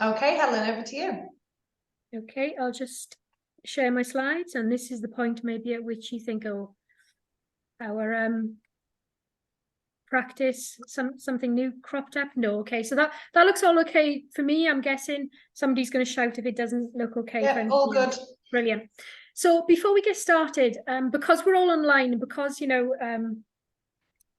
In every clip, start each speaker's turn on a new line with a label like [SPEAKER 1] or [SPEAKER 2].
[SPEAKER 1] Okay, Helen, over to you.
[SPEAKER 2] Okay, I'll just share my slides, and this is the point maybe at which you think, oh, our practice, something new cropped up. No, okay, so that looks all okay for me. I'm guessing somebody's going to shout if it doesn't look okay.
[SPEAKER 1] Yeah, all good.
[SPEAKER 2] Brilliant. So before we get started, because we're all online, and because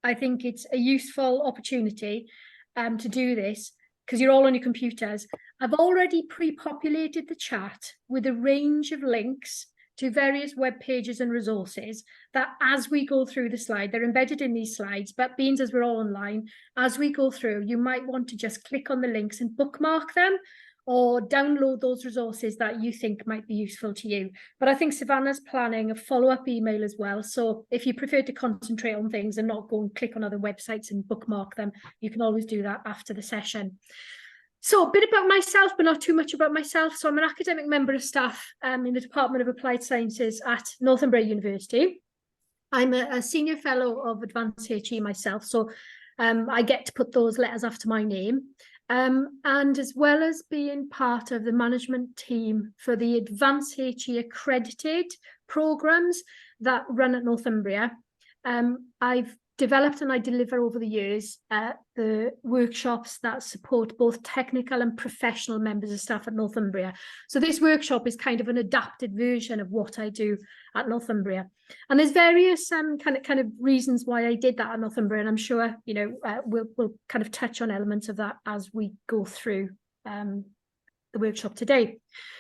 [SPEAKER 2] I think it's a useful opportunity to do this, because you're all on your computers. I've already pre-populated the chat with a range of links to various web pages and resources that, as we go through the slide, they're embedded in these slides, but being as we're all online, as we go through, you might want to just click on the links and bookmark them, or download those resources that you think might be useful to you. But I think Savannah's planning a follow-up email as well. So if you prefer to concentrate on things and not go and click on other websites and bookmark them, you can always do that after the session. So a bit about myself, but not too much about myself. So I'm an academic member of staff in the Department of Applied Sciences at Northumbria University. I'm a senior fellow of Advanced HE myself, so I get to put those letters after my name. And as well as being part of the management team for the Advanced HE accredited programs that run at Northumbria, I've developed and I deliver over the years the workshops that support both technical and professional members of staff at Northumbria. So this workshop is kind of an adapted version of what I do at Northumbria. And there's various kind of reasons why I did that at Northumbria, and I'm sure we'll kind of touch on elements of that as we go through the workshop today.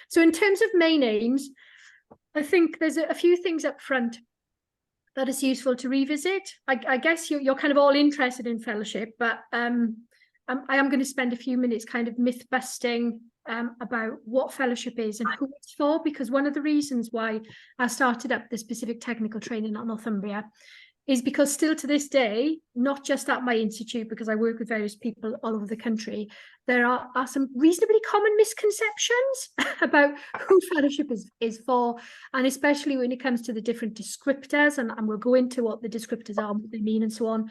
[SPEAKER 2] So in terms of main aims, I think there's a few things up front that is useful to revisit. I guess you're kind of all interested in fellowship, but I am going to spend a few minutes kind of myth busting about what fellowship is and who it's for, because one of the reasons why I started up the specific technical training at Northumbria is because still to this day, not just at my institute, because I work with various people all over the country, there are some reasonably common misconceptions about who fellowship is for, and especially when it comes to the different descriptors, and we'll go into what the descriptors are, what they mean and so on,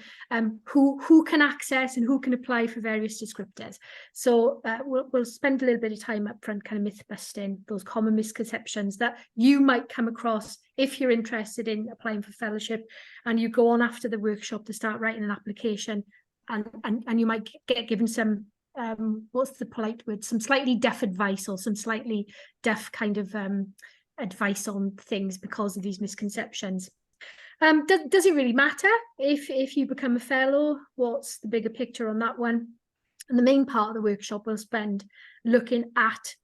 [SPEAKER 2] who can access and who can apply for various descriptors. So we'll spend a little bit of time up front kind of myth busting those common misconceptions that you might come across if you're interested in applying for fellowship, and you go on after the workshop to start writing an application, and you might get given some what's the polite word, some slightly deaf advice, or some slightly deaf kind of advice on things because of these misconceptions. Does it really matter if you become a fellow? What's the bigger picture on that one? And the main part of the workshop will spend looking at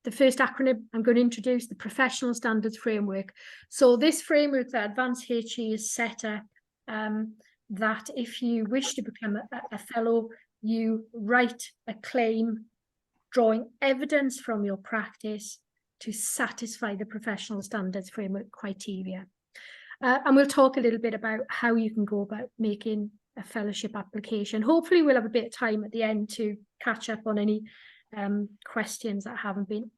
[SPEAKER 2] the first acronym I'm going to introduce, the Professional Standards Framework. So this framework that Advanced HE is set up, that if you wish to become a fellow, you write a claim drawing evidence from your practice to satisfy the Professional Standards Framework criteria. And we'll talk a little bit about how you can go about making a fellowship application. Hopefully we'll have a bit of time at the end to catch up on any questions that haven't been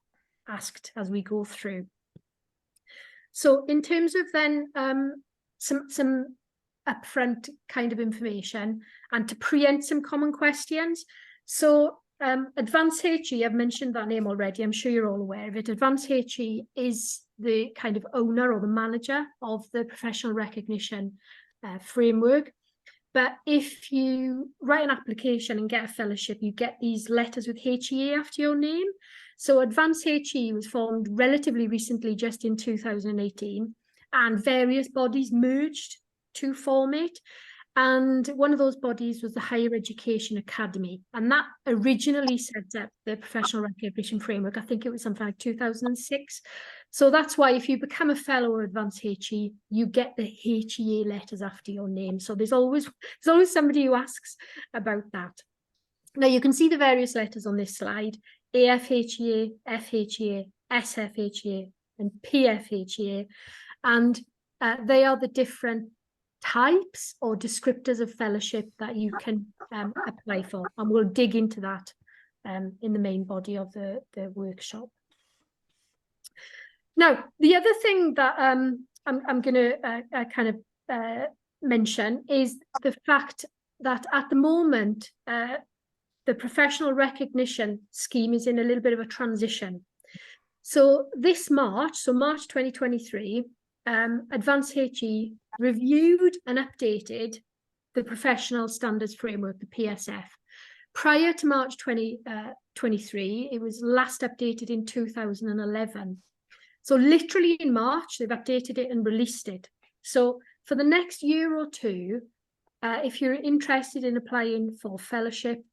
[SPEAKER 2] asked as we go through. So in terms of then some upfront kind of information and to preempt some common questions. So Advanced HE, I've mentioned that name already, I'm sure you're all aware of it. Advanced HE is the kind of owner or the manager of the professional recognition framework. But if you write an application and get a fellowship, you get these letters with HEA after your name. So Advanced HE was formed relatively recently, just in 2018, and various bodies merged to form it. And one of those bodies was the Higher Education Academy. And that originally set up the professional recognition framework. I think it was something like 2006. So that's why if you become a fellow of Advanced HE, you get the HEA letters after your name. So there's always somebody who asks about that. Now you can see the various letters on this slide: AFHEA, FHEA, SFHEA, and PFHEA. And they are the different types or descriptors of fellowship that you can apply for, and we'll dig into that in the main body of the workshop. Now, the other thing that I'm going to kind of mention is the fact that at the moment the professional recognition scheme is in a little bit of a transition. So this March, so March 2023, Advanced HE reviewed and updated the Professional Standards Framework, the PSF. Prior to March 2023, it was last updated in 2011. So literally in March, they've updated it and released it. So for the next year or two, if you're interested in applying for fellowship,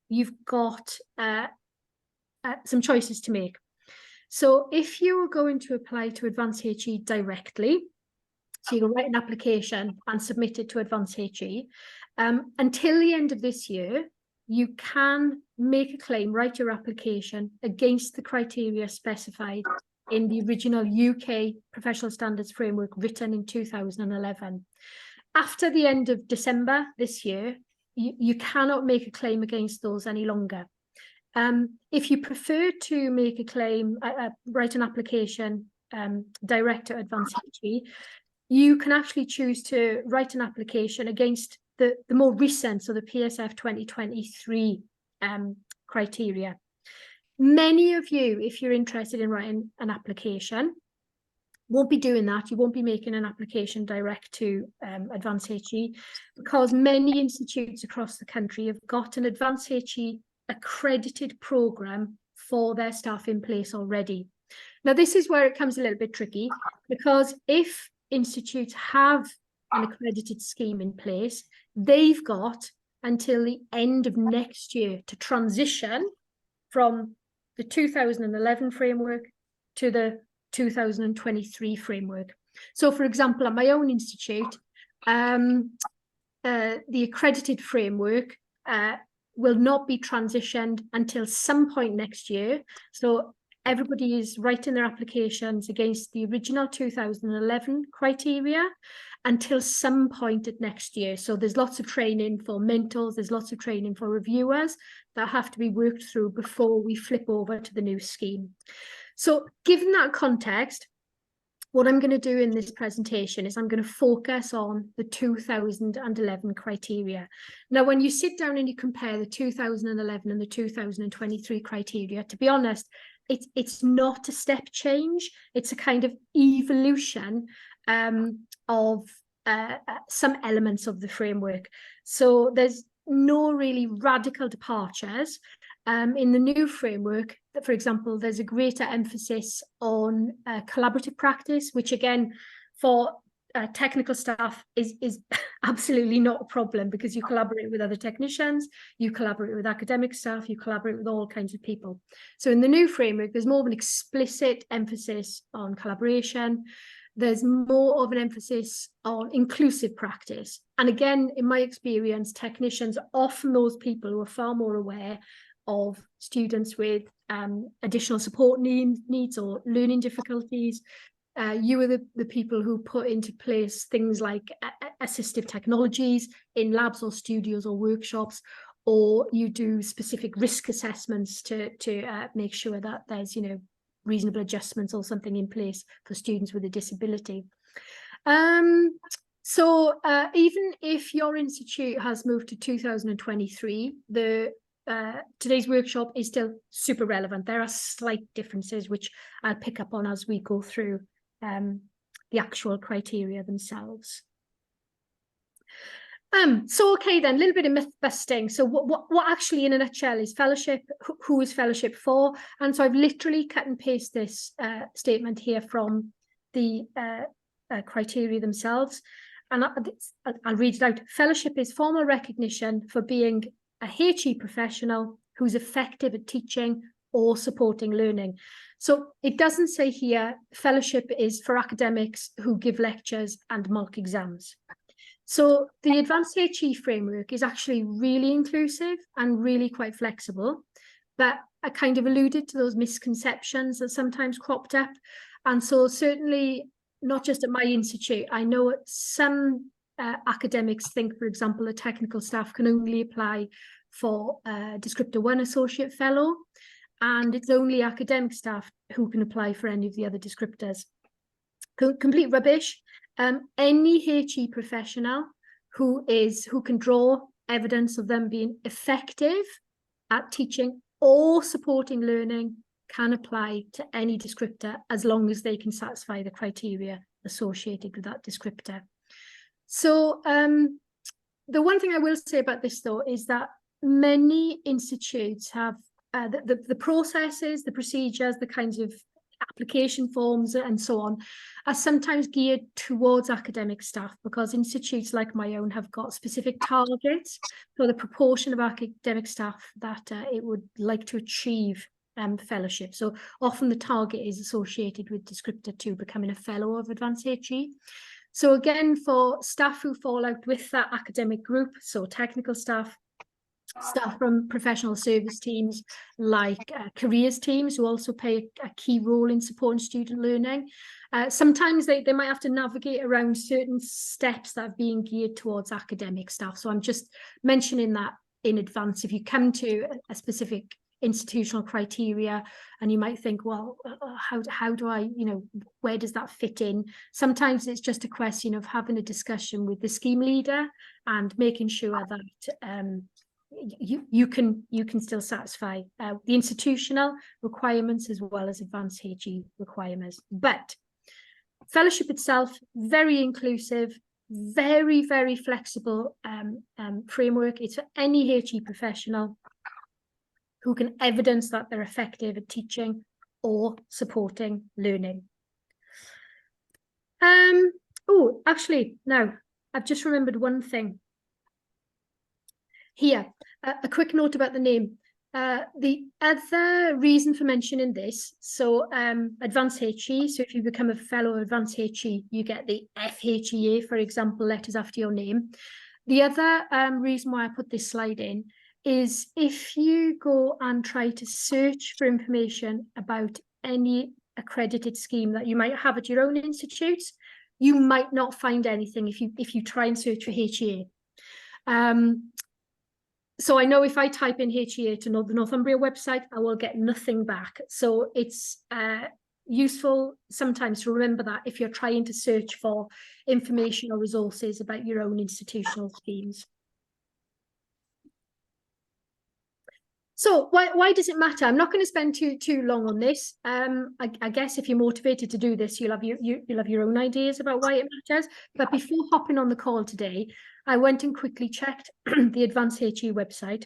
[SPEAKER 2] you've got some choices to make. So if you are going to apply to Advanced HE directly, so you can write an application and submit it to Advanced HE, until the end of this year, you can make a claim, write your application against the criteria specified in the original UK Professional Standards Framework written in 2011. After the end of December this year, you cannot make a claim against those any longer. If you prefer to make a claim, write an application direct to Advanced HE, you can actually choose to write an application against the more recent, so the PSF 2023 criteria. Many of you, if you're interested in writing an application, won't be doing that. You won't be making an application direct to Advanced HE, because many institutes across the country have got an Advanced HE accredited program for their staff in place already. Now, this is where it comes a little bit tricky, because if institutes have an accredited scheme in place, they've got until the end of next year to transition from the 2011 framework to the 2023 framework. So, for example, at my own institute, the accredited framework will not be transitioned until some point next year. So everybody is writing their applications against the original 2011 criteria until some point at next year. So there's lots of training for mentors, there's lots of training for reviewers that have to be worked through before we flip over to the new scheme. So given that context, what I'm going to do in this presentation is I'm going to focus on the 2011 criteria. Now, when you sit down and you compare the 2011 and the 2023 criteria, to be honest, it's not a step change. It's a kind of evolution of some elements of the framework. So there's no really radical departures. In the new framework, for example, there's a greater emphasis on collaborative practice, which again, for technical staff is absolutely not a problem, because you collaborate with other technicians, you collaborate with academic staff, you collaborate with all kinds of people. So in the new framework, there's more of an explicit emphasis on collaboration. There's more of an emphasis on inclusive practice. And again, in my experience, technicians are often those people who are far more aware of students with additional support needs or learning difficulties. You are the people who put into place things like assistive technologies in labs or studios or workshops, or you do specific risk assessments to make sure that there's, you know, reasonable adjustments or something in place for students with a disability. So even if your institute has moved to 2023, today's workshop is still super relevant. There are slight differences which I'll pick up on as we go through the actual criteria themselves. So okay then, a little bit of myth busting. So what actually in a nutshell is fellowship? Who is fellowship for? And so I've literally cut and paste this statement here from the criteria themselves. And I'll read it out. Fellowship is formal recognition for being a HE professional who's effective at teaching or supporting learning. So it doesn't say here fellowship is for academics who give lectures and mock exams. So the Advanced HE framework is actually really inclusive and really quite flexible, but I kind of alluded to those misconceptions that sometimes cropped up. And so certainly not just at my institute, I know some academics think, for example, the technical staff can only apply for Descriptor 1 Associate Fellow, and it's only academic staff who can apply for any of the other descriptors. Complete rubbish. Any HE professional who can draw evidence of them being effective at teaching or supporting learning can apply to any descriptor as long as they can satisfy the criteria associated with that descriptor. So the one thing I will say about this, though, is that many institutes have the processes, the procedures, the kinds of application forms and so on are sometimes geared towards academic staff, because institutes like my own have got specific targets for the proportion of academic staff that it would like to achieve fellowship. So often the target is associated with Descriptor 2 becoming a fellow of Advanced HE. So again, for staff who fall out with that academic group, so technical staff, staff from professional service teams like careers teams who also play a key role in supporting student learning. Sometimes they might have to navigate around certain steps that are being geared towards academic staff. So I'm just mentioning that in advance. If you come to a specific institutional criteria and you might think, well, how do I, where does that fit in? Sometimes it's just a question of having a discussion with the scheme leader and making sure that you can still satisfy the institutional requirements as well as Advanced HE requirements. But fellowship itself, very inclusive, very, very flexible framework. It's for any HE professional who can evidence that they're effective at teaching or supporting learning. Oh, actually, now I've just remembered one thing. Here, a quick note about the name. The other reason for mentioning this, so Advanced HE, so if you become a fellow of Advanced HE, you get the FHEA, for example, letters after your name. The other reason why I put this slide in is if you go and try to search for information about any accredited scheme that you might have at your own institutes, you might not find anything if you try and search for HEA. So I know if I type in HEA to the Northumbria website, I will get nothing back. So it's useful sometimes to remember that if you're trying to search for information or resources about your own institutional schemes. So why does it matter? I'm not going to spend too long on this. I guess if you're motivated to do this, you'll have your own ideas about why it matters. But before hopping on the call today, I went and quickly checked the Advanced HE website.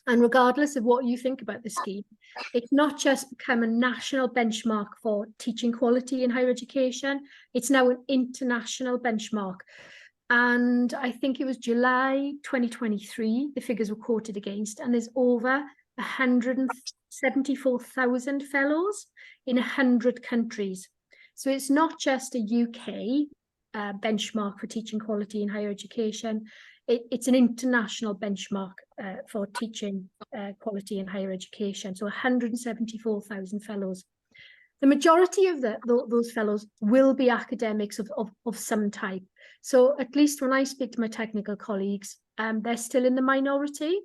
[SPEAKER 2] And regardless of what you think about the scheme, it's not just become a national benchmark for teaching quality in higher education. It's now an international benchmark. And I think it was July 2023, the figures were quoted against, and there's over 174,000 fellows in 100 countries. So it's not just a UK benchmark for teaching quality in higher education. It's an international benchmark for teaching quality in higher education. So 174,000 fellows. The majority of those fellows will be academics of some type. So at least when I speak to my technical colleagues, they're still in the minority.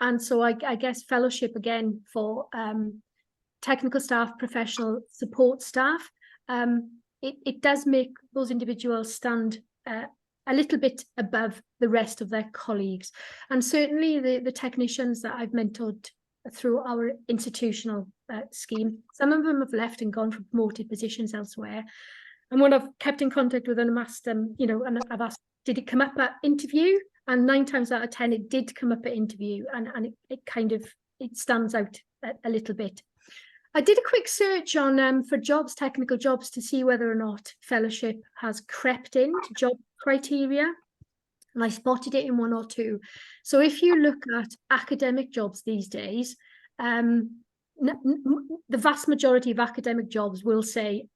[SPEAKER 2] And so I guess fellowship, again, for technical staff, professional support staff, it does make those individuals stand a little bit above the rest of their colleagues. And certainly the technicians that I've mentored through our institutional scheme, some of them have left and gone for promoted positions elsewhere. And when I've kept in contact with them and asked them, and I've asked, did it come up at interview? And 9 times out of 10, it did come up at interview, and it stands out a little bit. I did a quick search on for jobs, technical jobs, to see whether or not fellowship has crept into job criteria. And I spotted it in 1 or 2. So if you look at academic jobs these days, the vast majority of academic jobs will say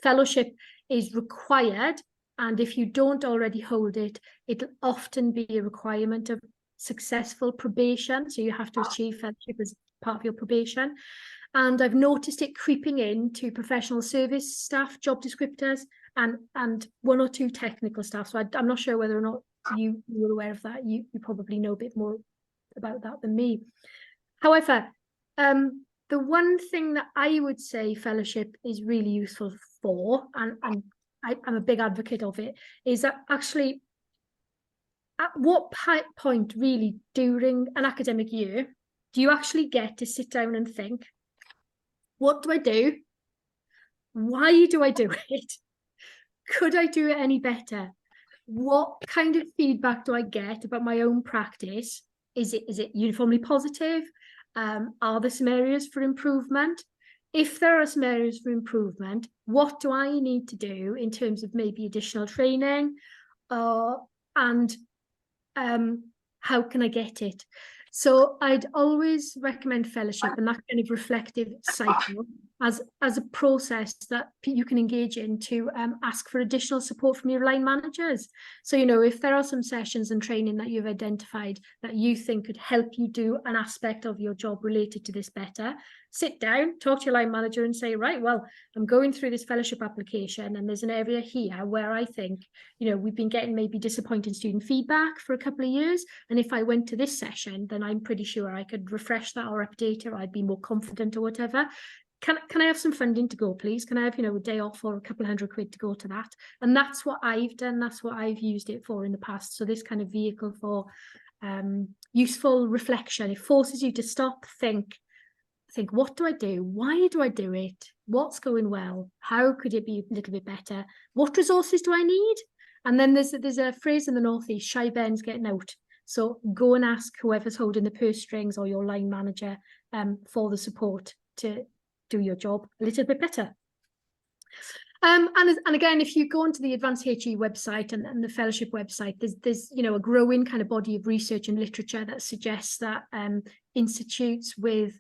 [SPEAKER 2] fellowship is required. And if you don't already hold it, it'll often be a requirement of successful probation. So you have to achieve fellowship as part of your probation. And I've noticed it creeping into professional service staff job descriptors and 1 or 2 technical staff. So I'm not sure whether or not you were aware of that. You probably know a bit more about that than me. However, the one thing that I would say fellowship is really useful for, and I'm a big advocate of it, is that actually at what point really during an academic year do you actually get to sit down and think, what do I do? Why do I do it? Could I do it any better? What kind of feedback do I get about my own practice? Is it uniformly positive? Are there some areas for improvement? If there are some areas for improvement, what do I need to do in terms of maybe additional training? And how can I get it? So I'd always recommend fellowship and that kind of reflective cycle as a process that you can engage in to ask for additional support from your line managers. So, you know, if there are some sessions and training that you've identified that you think could help you do an aspect of your job related to this better, sit down, talk to your line manager and say, right, well, I'm going through this fellowship application and there's an area here where I think, you know, we've been getting maybe disappointing student feedback for a couple of years. And if I went to this session, then I'm pretty sure I could refresh that or update it, or I'd be more confident or whatever. Can I have some funding to go, please? Can I have, you know, a day off or a couple of £100 to go to that? And that's what I've done. That's what I've used it for in the past. So this kind of vehicle for useful reflection, it forces you to stop, think, what do I do? Why do I do it? What's going well? How could it be a little bit better? What resources do I need? And then there's a phrase in the Northeast, shy Ben's getting out. So go and ask whoever's holding the purse strings or your line manager for the support to do your job a little bit better. And again, if you go onto the Advanced HE website and the fellowship website, there's you know, a growing kind of body of research and literature that suggests that institutes with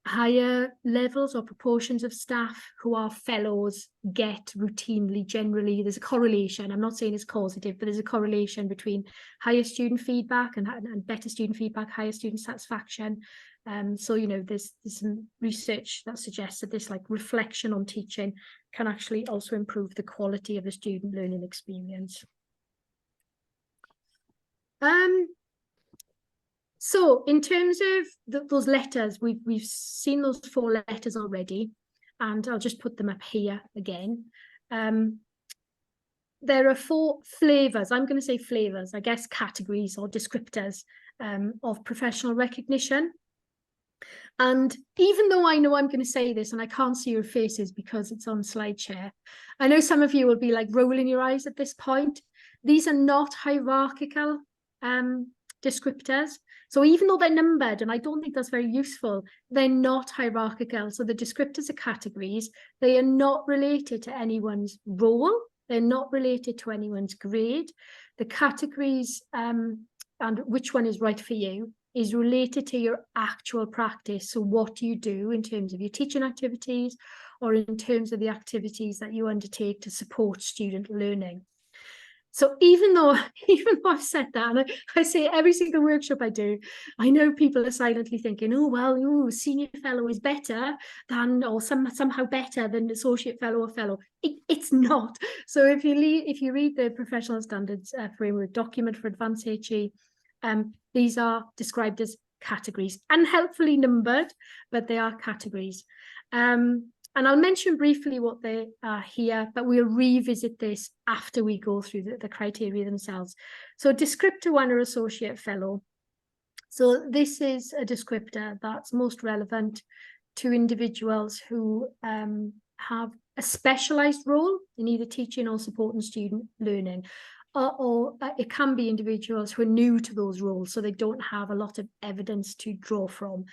[SPEAKER 2] higher levels or proportions of staff who are fellows get routinely, generally, there's a correlation. I'm not saying it's causative, but there's a correlation between higher student feedback and better student feedback, higher student satisfaction. So, you know, there's some research that suggests that this like reflection on teaching can actually also improve the quality of the student learning experience. So in terms of those letters, we've seen those 4 letters already, and I'll just put them up here again. There are 4 flavours, I'm going to say flavours, I guess categories or descriptors of professional recognition. And even though I know I'm going to say this and I can't see your faces because it's on SlideShare, I know some of you will be like rolling your eyes at this point. These are not hierarchical descriptors. So even though they're numbered, and I don't think that's very useful, they're not hierarchical. So the descriptors are categories. They are not related to anyone's role. They're not related to anyone's grade. The categories and which one is right for you is related to your actual practice. So what do you do in terms of your teaching activities or in terms of the activities that you undertake to support student learning? So even though I've said that, and I say every single workshop I do, I know people are silently thinking, oh, well, senior fellow is better than, or somehow better than associate fellow or fellow. It's not. So if you read the professional standards framework document for Advanced HE, these are described as categories, unhelpfully numbered, but they are categories. And I'll mention briefly what they are here, but we'll revisit this after we go through the criteria themselves. So descriptor 1 or associate fellow. So this is a descriptor that's most relevant to individuals who have a specialised role in either teaching or supporting student learning. Or it can be individuals who are new to those roles, so they don't have a lot of evidence to draw from.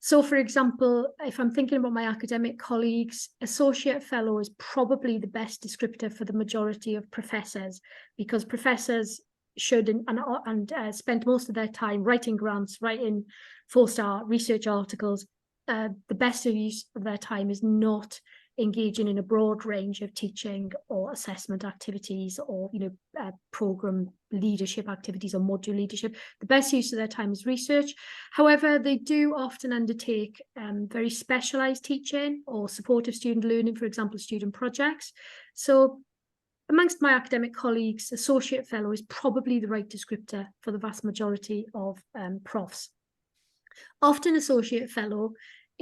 [SPEAKER 2] So, for example, if I'm thinking about my academic colleagues, associate fellow is probably the best descriptor for the majority of professors, because professors should and spend most of their time writing grants, writing 4-star research articles. The best use of their time is not engaging in a broad range of teaching or assessment activities or, you know, program leadership activities or module leadership. The best use of their time is research. However, they do often undertake very specialised teaching or supportive student learning, for example, student projects. So amongst my academic colleagues, associate fellow is probably the right descriptor for the vast majority of profs. Often associate fellow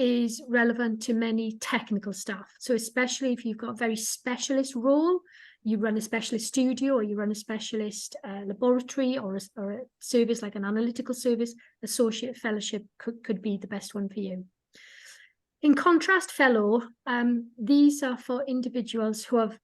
[SPEAKER 2] is relevant to many technical staff. So especially if you've got a very specialist role, you run a specialist studio, or you run a specialist laboratory, or a service like an analytical service, associate fellowship could be the best one for you. In contrast, fellow, these are for individuals who have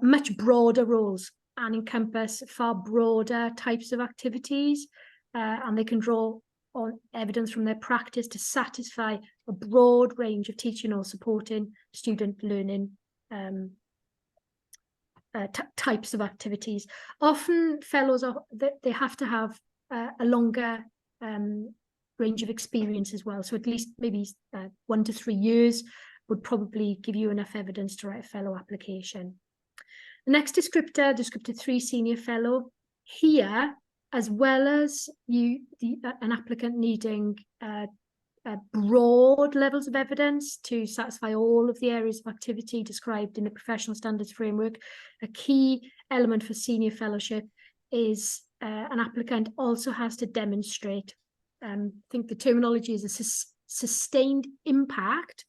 [SPEAKER 2] much broader roles and encompass far broader types of activities, and they can draw on evidence from their practice to satisfy a broad range of teaching or supporting student learning types of activities. Often fellows they have to have a longer range of experience as well. So at least maybe 1 to 3 years would probably give you enough evidence to write a fellow application. The next descriptor, descriptor 3, senior fellow. Here, as well as an applicant needing broad levels of evidence to satisfy all of the areas of activity described in the professional standards framework, a key element for senior fellowship is an applicant also has to demonstrate, I think the terminology is a sustained impact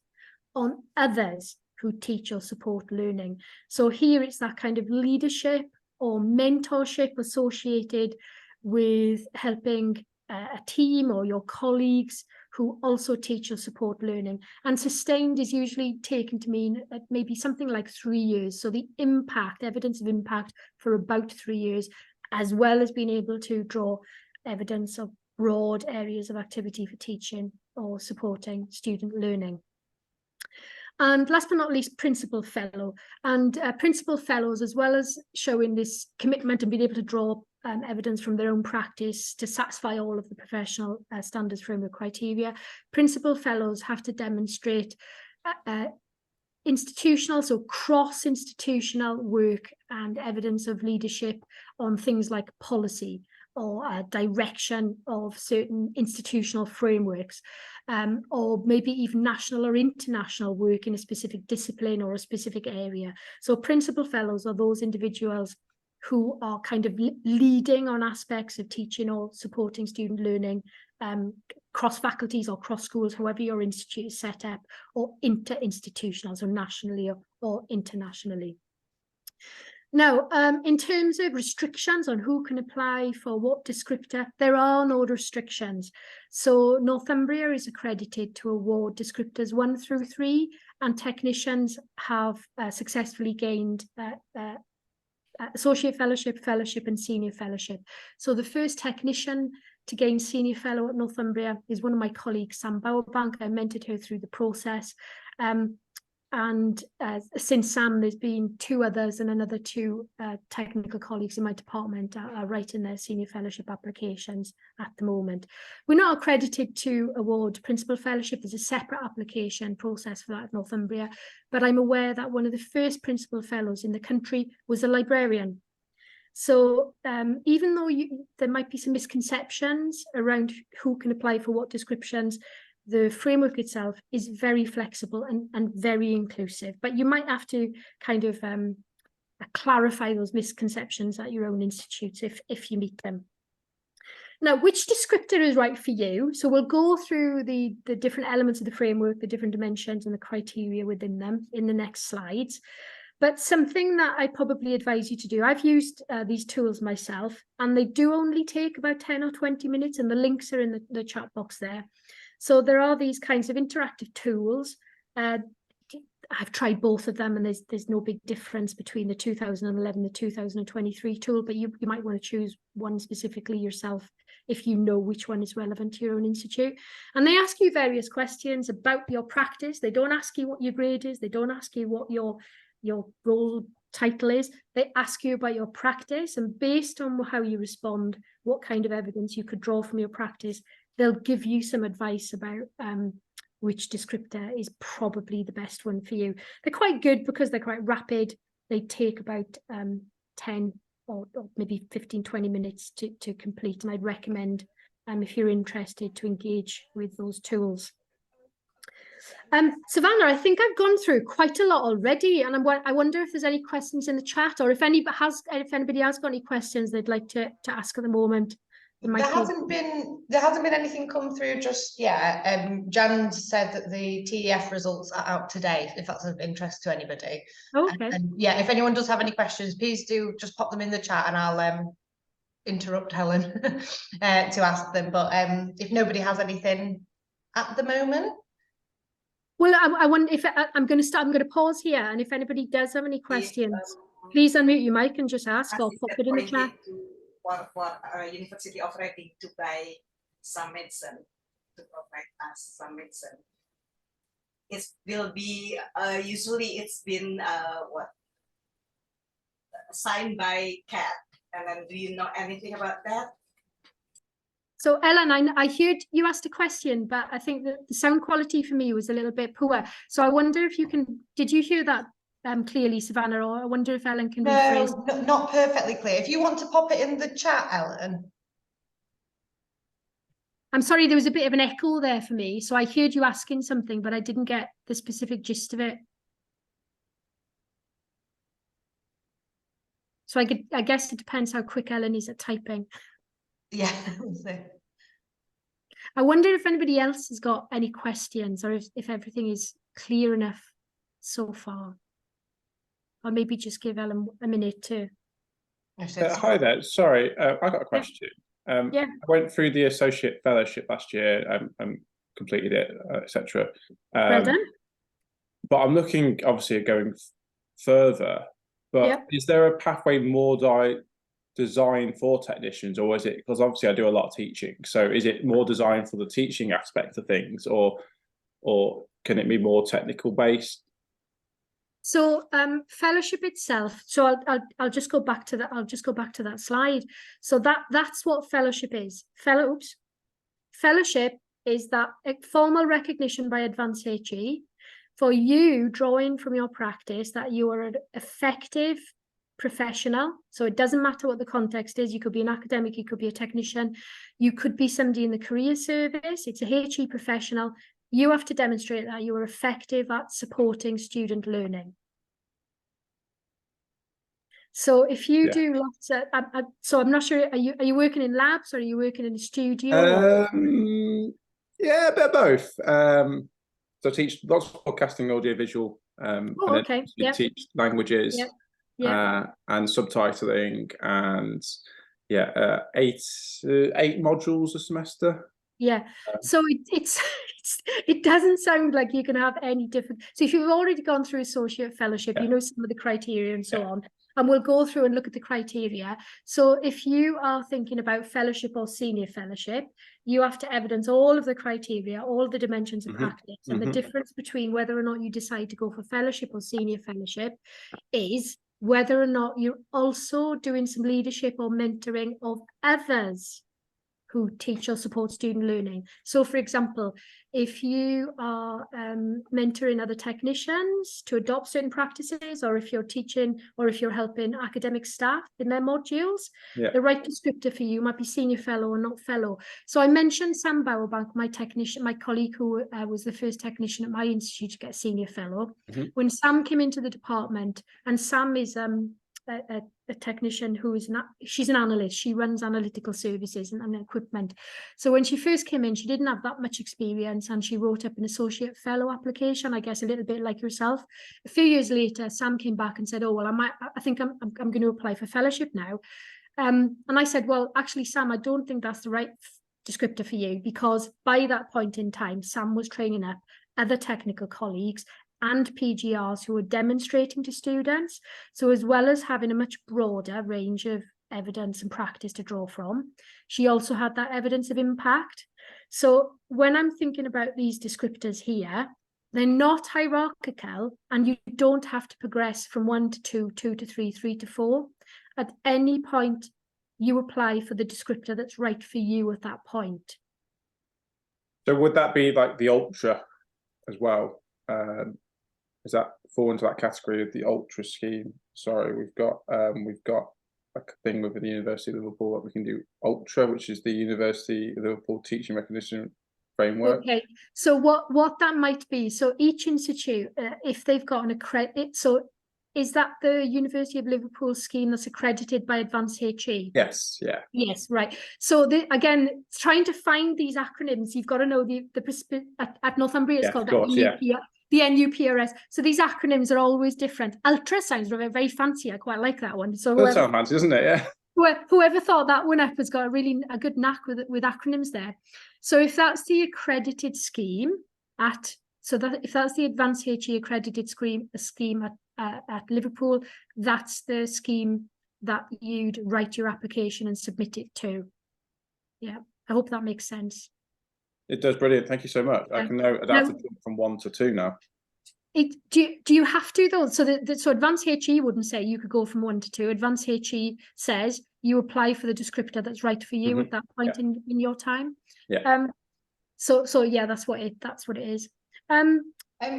[SPEAKER 2] on others who teach or support learning. So here it's that kind of leadership or mentorship associated with helping a team or your colleagues who also teach or support learning. And sustained is usually taken to mean maybe something like 3 years. So the impact, evidence of impact for about 3 years, as well as being able to draw evidence of broad areas of activity for teaching or supporting student learning. And last but not least, principal fellow. And principal fellows, as well as showing this commitment and being able to draw evidence from their own practice to satisfy all of the professional standards framework criteria, principal fellows have to demonstrate institutional, so cross-institutional work and evidence of leadership on things like policy or direction of certain institutional frameworks, or maybe even national or international work in a specific discipline or a specific area. So principal fellows are those individuals who are kind of leading on aspects of teaching or supporting student learning, cross faculties or cross schools, however your institute is set up, or inter-institutional, so nationally or internationally. Now, in terms of restrictions on who can apply for what descriptor, there are no restrictions. So Northumbria is accredited to award descriptors 1 through 3, and technicians have successfully gained associate fellowship, fellowship, and senior fellowship. So the first technician to gain senior fellow at Northumbria is one of my colleagues, Sam Bowerbank. I mentored her through the process. And since Sam, there's been 2 others, and another 2 technical colleagues in my department are writing their senior fellowship applications at the moment. We're not accredited to award principal fellowship. There's a separate application process for that at Northumbria, but I'm aware that one of the first principal fellows in the country was a librarian. So even though there might be some misconceptions around who can apply for what descriptions, the framework itself is very flexible and very inclusive, but you might have to kind of clarify those misconceptions at your own institutes if you meet them. Now, which descriptor is right for you? So we'll go through the different elements of the framework, the different dimensions and the criteria within them in the next slides. But something that I probably advise you to do, I've used these tools myself, and they do only take about 10 or 20 minutes, and the links are in the chat box there. So there are these kinds of interactive tools. I've tried both of them, and there's no big difference between the 2011 and the 2023 tool, but you might want to choose one specifically yourself if you know which one is relevant to your own institute. And they ask you various questions about your practice. They don't ask you what your grade is. They don't ask you what your role title is. They ask you about your practice, and based on how you respond, what kind of evidence you could draw from your practice, they'll give you some advice about which descriptor is probably the best one for you. They're quite good because they're quite rapid. They take about 10 or maybe 15, 20 minutes to complete. And I'd recommend, if you're interested, to engage with those tools. Savannah, I think I've gone through quite a lot already, and I wonder if there's any questions in the chat, or if anybody has got any questions they'd like to ask at the moment. There
[SPEAKER 1] hasn't been anything come through just yet. Jan said that the TEF results are out today, if that's of interest to anybody.
[SPEAKER 2] Okay.
[SPEAKER 1] And yeah, if anyone does have any questions, please do just pop them in the chat and I'll interrupt Helen to ask them. But if nobody has anything at the moment.
[SPEAKER 2] Well, I wonder if I'm going to pause here, and if anybody does have any questions, please unmute your mic and just ask or pop it in the chat.
[SPEAKER 3] What university offering to buy some medicine, to provide us some medicine. It will be usually it's been signed by CAT. And then, do you know anything about that?
[SPEAKER 2] So Ellen, I heard you asked a question, but I think that the sound quality for me was a little bit poor. So I wonder if you can, did you hear that clearly, Savannah, or I wonder if Ellen can rephrase?
[SPEAKER 1] No, not perfectly clear. If you want to pop it in the chat, Ellen.
[SPEAKER 2] I'm sorry, there was a bit of an echo there for me. So I heard you asking something, but I didn't get the specific gist of it. So I guess it depends how quick Ellen is at typing.
[SPEAKER 1] Yeah.
[SPEAKER 2] I wonder if anybody else has got any questions, or if everything is clear enough so far. Or maybe just give Ellen a minute to.
[SPEAKER 4] Hi there. Sorry, I got a question.
[SPEAKER 2] Yeah.
[SPEAKER 4] I went through the associate fellowship last year and completed it, etc.
[SPEAKER 2] Well done.
[SPEAKER 4] But I'm looking, obviously, at going further. But is there a pathway more designed for technicians, or is it, because obviously I do a lot of teaching, so is it more designed for the teaching aspect of things, or can it be more technical based?
[SPEAKER 2] So fellowship itself, so I'll just go back to that. I'll just go back to that slide. So that's what fellowship is. Fellowship is that formal recognition by Advanced HE for you drawing from your practice that you are an effective professional. So it doesn't matter what the context is. You could be an academic, you could be a technician, you could be somebody in the career service. It's a HE professional. You have to demonstrate that you are effective at supporting student learning. So if you do lots of, so I'm not sure, are you working in labs, or are you working in a studio?
[SPEAKER 4] Yeah, a bit of both. So I teach lots of podcasting, audiovisual,
[SPEAKER 2] okay.
[SPEAKER 4] teach languages, and subtitling, and 8 modules a semester.
[SPEAKER 2] Yeah, so it doesn't sound like you can have any different. So if you've already gone through associate fellowship, you know some of the criteria and so on, and we'll go through and look at the criteria. So if you are thinking about fellowship or senior fellowship, you have to evidence all of the criteria, all the dimensions of practice, and the difference between whether or not you decide to go for fellowship or senior fellowship is whether or not you're also doing some leadership or mentoring of others who teach or support student learning. So for example, if you are mentoring other technicians to adopt certain practices, or if you're teaching, or if you're helping academic staff in their modules, the right descriptor for you might be senior fellow or not fellow. So I mentioned Sam Bowerbank, my colleague who was the first technician at my institute to get senior fellow. When Sam came into the department, and Sam is a technician who is she's an analyst. She runs analytical services and equipment. So when she first came in, she didn't have that much experience, and she wrote up an associate fellow application, I guess a little bit like yourself. A few years later, Sam came back and said, oh, well, I think I'm going to apply for fellowship now. And I said, well, actually, Sam, I don't think that's the right descriptor for you, because by that point in time, Sam was training up other technical colleagues and PGRs who were demonstrating to students. So as well as having a much broader range of evidence and practice to draw from, she also had that evidence of impact. So when I'm thinking about these descriptors here, they're not hierarchical, and you don't have to progress from 1 to 2, 2 to 3, 3 to 4. At any point, you apply for the descriptor that's right for you at that point.
[SPEAKER 4] So would that be like the ultra as well? Does that fall into that category of the ultra scheme? Sorry, we've got a thing with the University of Liverpool that we can do ultra, which is the University of Liverpool Teaching Recognition Framework.
[SPEAKER 2] Okay, so what that might be, so each institute, if they've got an accredited, so is that the University of Liverpool scheme that's accredited by Advanced HE?
[SPEAKER 4] Yes, yeah.
[SPEAKER 2] Yes, right. So again, trying to find these acronyms, you've got to know at Northumbria it's
[SPEAKER 4] Yeah,
[SPEAKER 2] called
[SPEAKER 4] of course, yeah.
[SPEAKER 2] the NUPRS. So these acronyms are always different. Ultra sounds very, very fancy. I quite like that one. So
[SPEAKER 4] That sounds fancy, doesn't it? Yeah.
[SPEAKER 2] whoever thought that one up has got a good knack with acronyms there. So if that's the accredited scheme if that's the Advanced HE accredited scheme at Liverpool, that's the scheme that you'd write your application and submit it to. Yeah, I hope that makes sense.
[SPEAKER 4] It does, brilliant. Thank you so much. I can know that's a jump from 1 to 2 now.
[SPEAKER 2] Do you have to though? So so Advanced HE wouldn't say you could go from 1 to 2. Advanced HE says you apply for the descriptor that's right for you at that point in your time.
[SPEAKER 4] Yeah.
[SPEAKER 2] So yeah, that's what it is.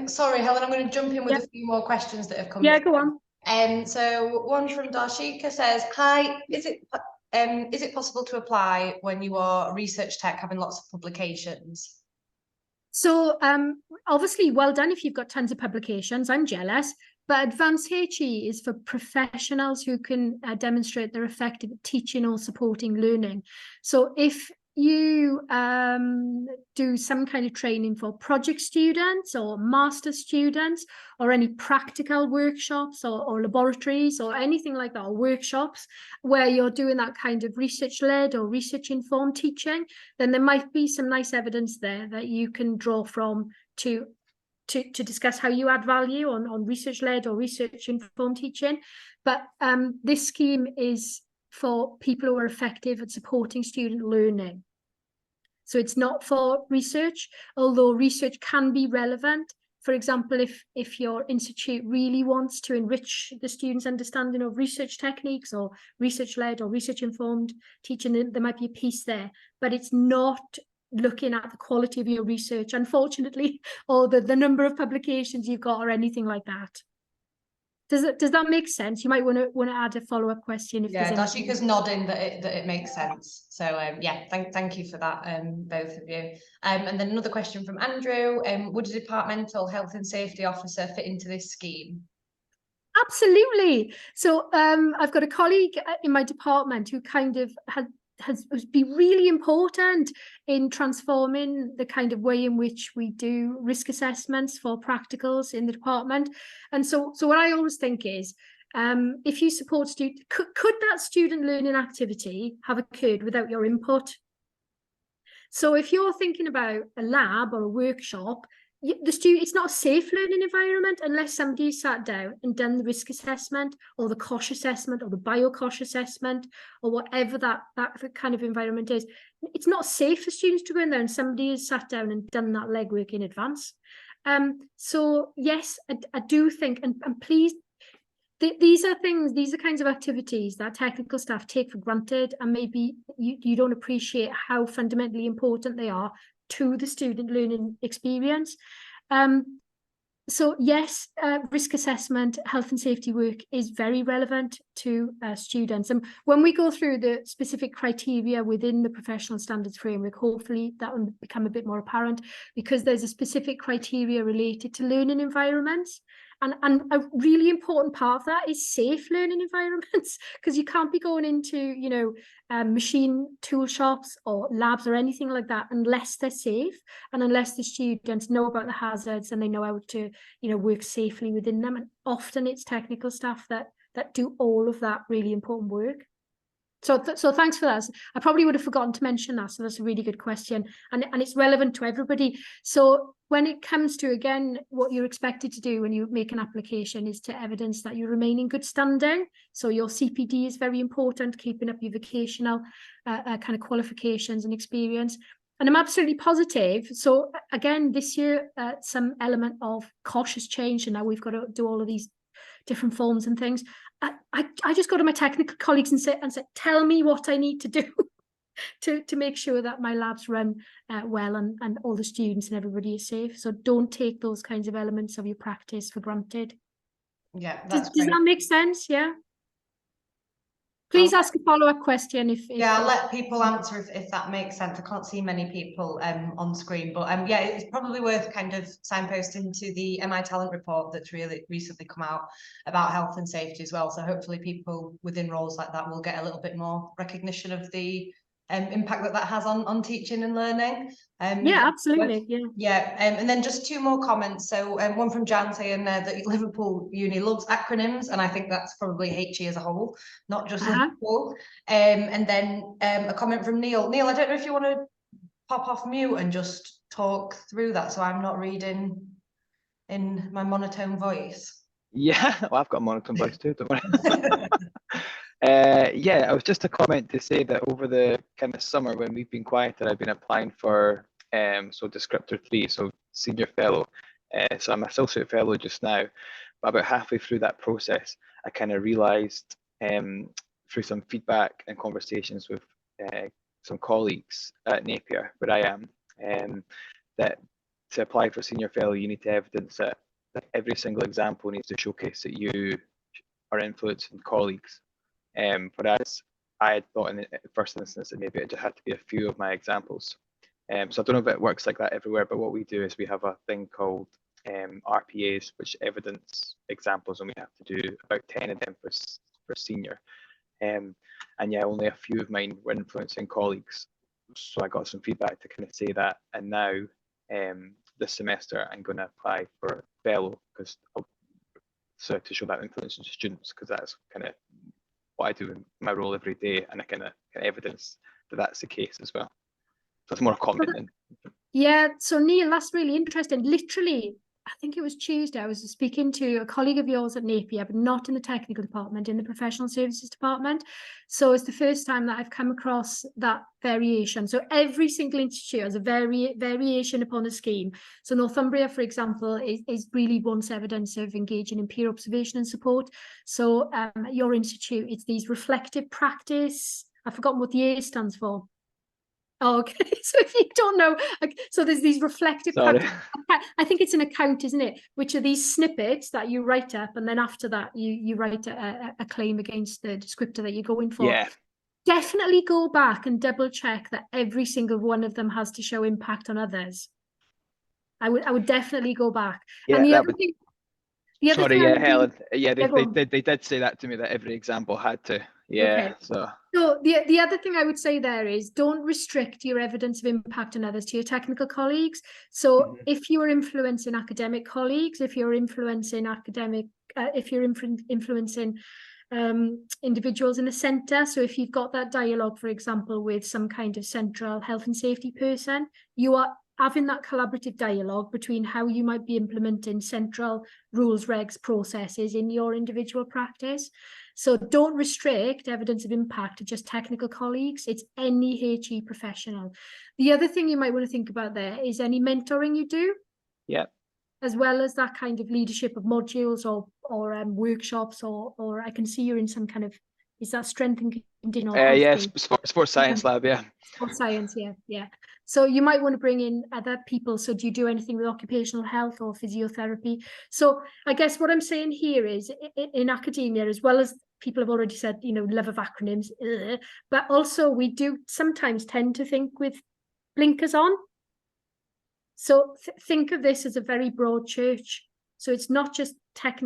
[SPEAKER 1] Sorry, Helen, I'm going to jump in with a few more questions that have come.
[SPEAKER 2] Yeah, go on.
[SPEAKER 1] So one from Darshika says, hi, is it possible to apply when you are a research tech having lots of publications?
[SPEAKER 2] So obviously, well done if you've got tons of publications. I'm jealous. But Advanced HE is for professionals who can demonstrate they're effective at teaching or supporting learning. So if you do some kind of training for project students or master students or any practical workshops or laboratories or anything like that, or workshops where you're doing that kind of research-led or research-informed teaching, then there might be some nice evidence there that you can draw from to discuss how you add value on research-led or research-informed teaching. But this scheme is for people who are effective at supporting student learning. So it's not for research, although research can be relevant. For example, if your institute really wants to enrich the students' understanding of research techniques or research-led or research-informed teaching, there might be a piece there, but it's not looking at the quality of your research, unfortunately, or the number of publications you've got or anything like that. Does that make sense? You might want to add a follow-up question.
[SPEAKER 1] Dashika's nodding that it makes sense. So yeah, thank you for that, both of you. And then another question from Andrew. Would a departmental health and safety officer fit into this scheme?
[SPEAKER 2] Absolutely. So I've got a colleague in my department who kind of has been really important in transforming the kind of way in which we do risk assessments for practicals in the department. And so what I always think is, if you support students, could that student learning activity have occurred without your input? So if you're thinking about a lab or a workshop, it's not a safe learning environment unless somebody sat down and done the risk assessment or the COSH assessment or the bio-COSH assessment or whatever that kind of environment is. It's not safe for students to go in there and somebody has sat down and done that legwork in advance. So yes, I do think, and please, these are kinds of activities that technical staff take for granted, and maybe you don't appreciate how fundamentally important they are to the student learning experience. So yes, risk assessment, health and safety work is very relevant to students. And when we go through the specific criteria within the professional standards framework, hopefully that will become a bit more apparent, because there's a specific criteria related to learning environments. And a really important part of that is safe learning environments, because you can't be going into, machine tool shops or labs or anything like that unless they're safe and unless the students know about the hazards and they know how to, work safely within them. And often it's technical staff that do all of that really important work. So thanks for that. I probably would have forgotten to mention that. So that's a really good question. And it's relevant to everybody. So when it comes to, again, what you're expected to do when you make an application is to evidence that you remain in good standing. So your CPD is very important, keeping up your vocational kind of qualifications and experience. And I'm absolutely positive. So again, this year, some element of COSH has changed, and now we've got to do all of these different forms and things. I just go to my technical colleagues and say, tell me what I need to do to make sure that my labs run well and all the students and everybody is safe. So don't take those kinds of elements of your practice for granted.
[SPEAKER 1] Yeah,
[SPEAKER 2] does that make sense? Yeah. Please ask a follow-up question if
[SPEAKER 1] yeah, I'll let people answer if that makes sense. I can't see many people on screen, but yeah, it's probably worth kind of signposting to the MI Talent report that's really recently come out about health and safety as well. So hopefully people within roles like that will get a little bit more recognition of the impact that has on teaching and learning.
[SPEAKER 2] yeah, absolutely.
[SPEAKER 1] Yeah, and then just two more comments. So one from Jan saying that Liverpool Uni loves acronyms, and I think that's probably HE as a whole, not just Liverpool. And then a comment from Neil. Neil, I don't know if you want to pop off mute and just talk through that, so I'm not reading in my monotone voice.
[SPEAKER 5] Yeah, well, I've got a monotone voice too, don't worry. Yeah, I was just a comment to say that over the kind of summer when we've been quieter, I've been applying for so Descriptor 3, so senior fellow. So I'm associate fellow just now, but about halfway through that process, I kind of realised through some feedback and conversations with some colleagues at Napier, where I am, that to apply for senior fellow, you need to evidence that every single example needs to showcase that you are influencing colleagues. Whereas I had thought in the first instance that maybe it just had to be a few of my examples. So I don't know if it works like that everywhere, but what we do is we have a thing called RPAs, which evidence examples, and we have to do about 10 of them for senior. And yeah, only a few of mine were influencing colleagues. So I got some feedback to kind of say that. And now this semester, I'm going to apply for fellow so to show that influence in students, because that's kind of what I do in my role every day, and I kind of evidence that that's the case as well. So it's more a comment than.
[SPEAKER 2] Yeah, so Neil, that's really interesting. Literally, I think it was Tuesday, I was speaking to a colleague of yours at Napier, but not in the technical department, in the professional services department. So it's the first time that I've come across that variation. So every single institute has a variation upon a scheme. So Northumbria, for example, is really wants evidence of engaging in peer observation and support. So your institute, it's these reflective practice. I've forgotten what the A stands for. Oh, okay, so if you don't know, so there's these reflective practice. I think it's an account, isn't it? Which are these snippets that you write up, and then after that you write a claim against the descriptor that you're going for.
[SPEAKER 5] Yeah.
[SPEAKER 2] Definitely go back and double check that every single one of them has to show impact on others. I would definitely go back.
[SPEAKER 5] Yeah,
[SPEAKER 2] and the other thing.
[SPEAKER 5] Sorry, yeah, Helen. Yeah, they did say that to me, that every example had to. Yeah. Okay.
[SPEAKER 2] So the other thing I would say there is, don't restrict your evidence of impact on others to your technical colleagues. So if you are influencing academic colleagues, if you're influencing influencing individuals in a centre, so if you've got that dialogue, for example, with some kind of central health and safety person, you are having that collaborative dialogue between how you might be implementing central rules, regs, processes in your individual practice. So don't restrict evidence of impact to just technical colleagues. It's any HE professional. The other thing you might want to think about there is any mentoring you do.
[SPEAKER 5] Yeah. As
[SPEAKER 2] well as that kind of leadership of modules or workshops, or I can see you're in some kind of, is that strength and conditioning?
[SPEAKER 5] Yeah, sports science lab, yeah.
[SPEAKER 2] Sports science, yeah. So you might want to bring in other people. So do you do anything with occupational health or physiotherapy? So I guess what I'm saying here is, in academia, as well as people have already said, love of acronyms, but also we do sometimes tend to think with blinkers on. So think of this as a very broad church. So it's not just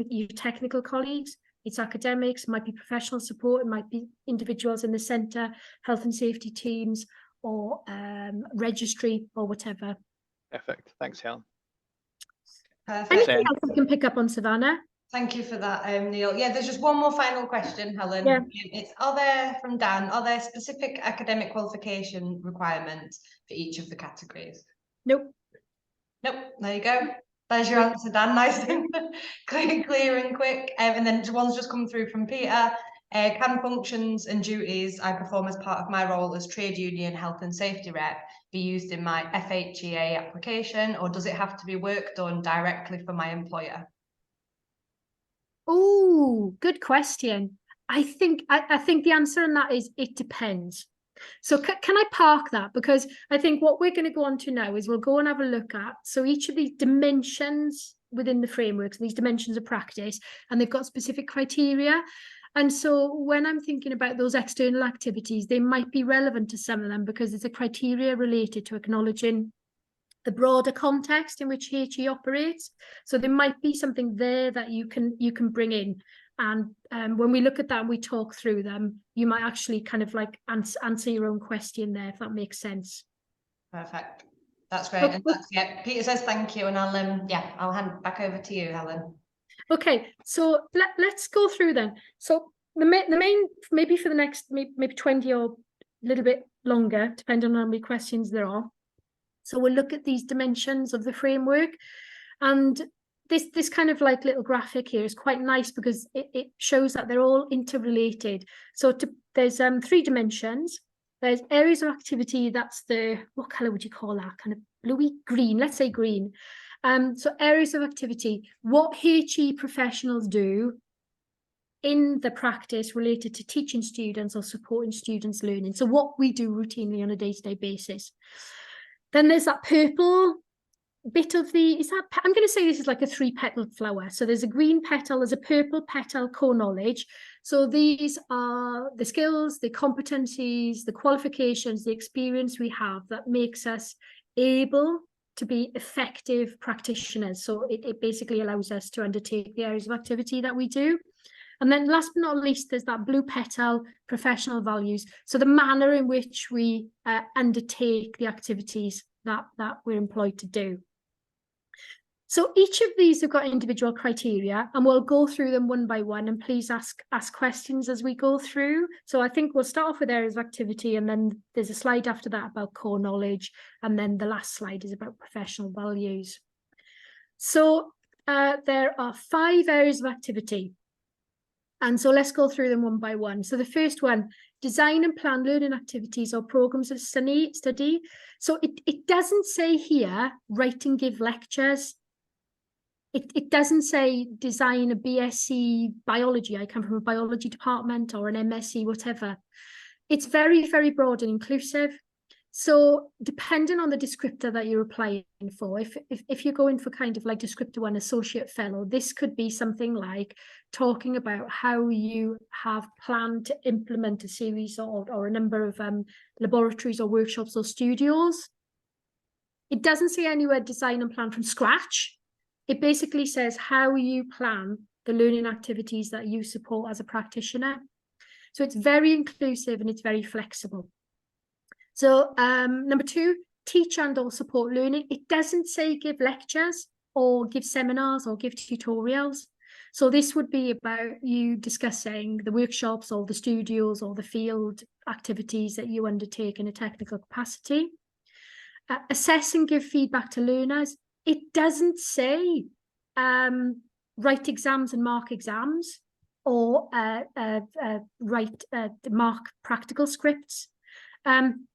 [SPEAKER 2] your technical colleagues, it's academics, it might be professional support, it might be individuals in the centre, health and safety teams, or registry, or whatever.
[SPEAKER 5] Perfect. Thanks, Helen.
[SPEAKER 1] Perfect.
[SPEAKER 2] Anything else we can pick up on, Savannah?
[SPEAKER 1] Thank you for that, Neil. Yeah, there's just one more final question, Helen.
[SPEAKER 2] Yeah.
[SPEAKER 1] It's, from Dan, are there specific academic qualification requirements for each of the categories?
[SPEAKER 2] Nope.
[SPEAKER 1] There you go. There's your answer, Dan. Nice and clear and quick. And then one's just come through from Peter. Can functions and duties I perform as part of my role as trade union health and safety rep be used in my FHEA application, or does it have to be work done directly for my employer?
[SPEAKER 2] Oh, good question. I think the answer on that is it depends. So can I park that? Because I think what we're going to go on to now is we'll go and have a look at, so each of these dimensions within the frameworks, these dimensions of practice, and they've got specific criteria. And so when I'm thinking about those external activities, they might be relevant to some of them because there's a criteria related to acknowledging the broader context in which HE operates. So there might be something there that you can bring in. And when we look at that and we talk through them, you might actually kind of like answer your own question there, if that makes sense.
[SPEAKER 1] Perfect. That's great. And that's, yeah, Peter says thank you, and I'll hand back over to you, Helen.
[SPEAKER 2] Okay, so let's go through then. So the main maybe for the next maybe 20 or a little bit longer, depending on how many questions there are. So we'll look at these dimensions of the framework, and this kind of like little graphic here is quite nice because it shows that they're all interrelated. So there's 3 dimensions. There's areas of activity, that's what colour would you call that? Kind of bluey green, let's say green. So areas of activity, what HE professionals do in the practice related to teaching students or supporting students learning. So what we do routinely on a day-to-day basis. Then there's that purple bit of I'm going to say this is like a 3-petaled flower. So there's a green petal, there's a purple petal, core knowledge. So these are the skills, the competencies, the qualifications, the experience we have that makes us able to be effective practitioners. So it basically allows us to undertake the areas of activity that we do. And then last but not least, there's that blue petal, professional values. So the manner in which we undertake the activities that we're employed to do. So each of these have got individual criteria, and we'll go through them one by one, and please ask questions as we go through. So I think we'll start off with areas of activity, and then there's a slide after that about core knowledge, and then the last slide is about professional values. So there are 5 areas of activity. And so let's go through them one by one. So the first one, design and plan learning activities or programs of study. So it doesn't say here, write and give lectures. It doesn't say design a BSc biology. I come from a biology department, or an MSc, whatever. It's very, very broad and inclusive. So depending on the descriptor that you're applying for, if you're going for kind of like descriptor 1 associate fellow, this could be something like talking about how you have planned to implement a series or a number of laboratories or workshops or studios. It doesn't say anywhere design and plan from scratch. It basically says how you plan the learning activities that you support as a practitioner. So it's very inclusive and it's very flexible. So number 2, teach and or support learning. It doesn't say give lectures or give seminars or give tutorials. So this would be about you discussing the workshops or the studios or the field activities that you undertake in a technical capacity. Assess and give feedback to learners. It doesn't say write exams and mark exams, or mark practical scripts.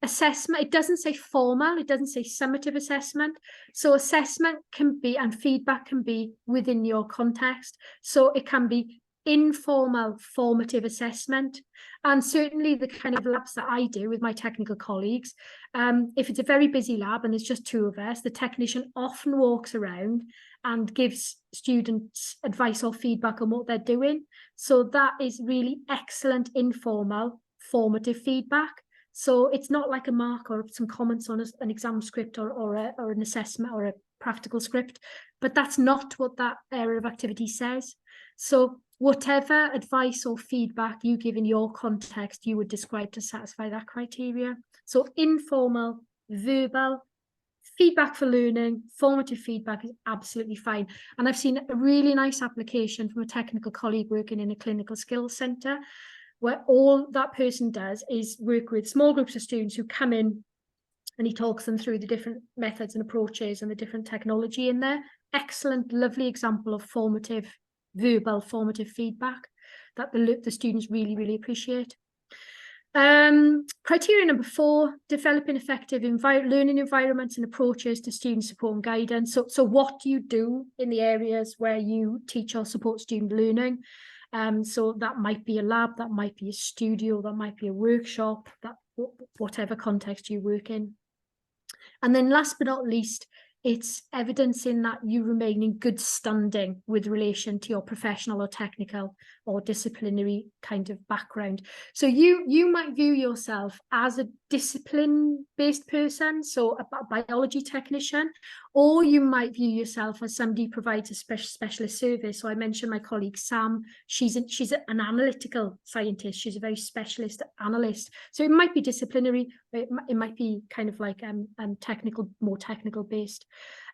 [SPEAKER 2] Assessment, it doesn't say formal, it doesn't say summative assessment. So assessment can be, and feedback can be within your context. So it can be informal formative assessment. And certainly the kind of labs that I do with my technical colleagues, if it's a very busy lab and there's just 2 of us, the technician often walks around and gives students advice or feedback on what they're doing. So that is really excellent informal formative feedback. So it's not like a mark or some comments on an exam script or an assessment or a practical script, but that's not what that area of activity says. So whatever advice or feedback you give in your context, you would describe to satisfy that criteria. So informal, verbal, feedback for learning, formative feedback is absolutely fine. And I've seen a really nice application from a technical colleague working in a clinical skills centre, where all that person does is work with small groups of students who come in, and he talks them through the different methods and approaches and the different technology in there. Excellent, lovely example of formative, verbal formative feedback that the students really, really appreciate. Criteria number 4, developing effective learning environments and approaches to student support and guidance. So what do you do in the areas where you teach or support student learning? So that might be a lab, that might be a studio, that might be a workshop, that whatever context you work in. And then last but not least, it's evidencing that you remain in good standing with relation to your professional or technical or disciplinary kind of background. So you might view yourself as a discipline-based person, so a biology technician, or you might view yourself as somebody who provides a specialist service. So I mentioned my colleague Sam, she's an analytical scientist, she's a very specialist analyst. So it might be disciplinary, it might be kind of like technical, more technical based.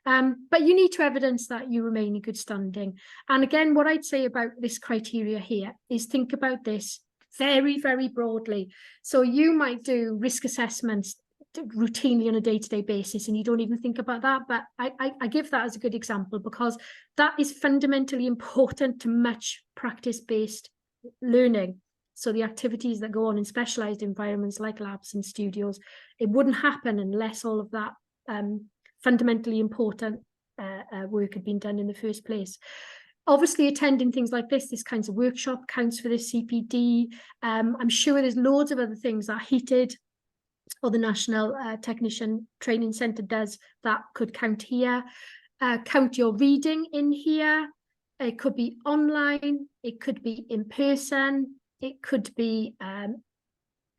[SPEAKER 2] But you need to evidence that you remain in good standing. And again, what I'd say about this criteria here is think about this very, very broadly. So you might do risk assessments routinely on a day-to-day basis, and you don't even think about that. But I give that as a good example because that is fundamentally important to much practice-based learning. So the activities that go on in specialized environments like labs and studios, it wouldn't happen unless all of that fundamentally important work had been done in the first place. Obviously, attending things like this kinds of workshop counts for this CPD. I'm sure there's loads of other things that HEaTED or the National Technician Training Centre does that could count here. Count your reading in here. It could be online, it could be in person, it could be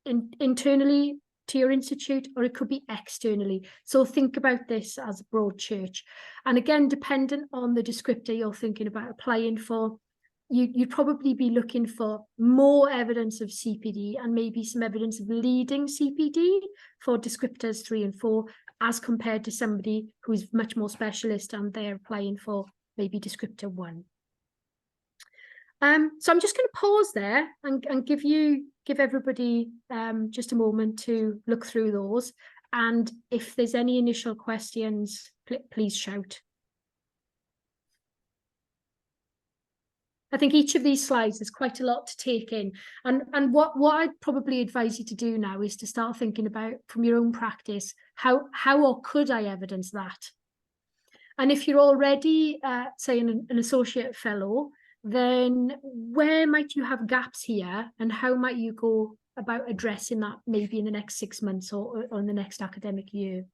[SPEAKER 2] internally to your institute, or it could be externally. So think about this as a broad church. And again, dependent on the descriptor you're thinking about applying for, you'd probably be looking for more evidence of CPD and maybe some evidence of leading CPD for descriptors 3 and 4, as compared to somebody who's much more specialist and they're applying for maybe descriptor 1. So I'm just going to pause there and give everybody just a moment to look through those. And if there's any initial questions, please shout. I think each of these slides is quite a lot to take in. And what I'd probably advise you to do now is to start thinking about, from your own practice, how or could I evidence that? And if you're already, say, an associate fellow, then where might you have gaps here, and how might you go about addressing that maybe in the next 6 months or in the next academic year?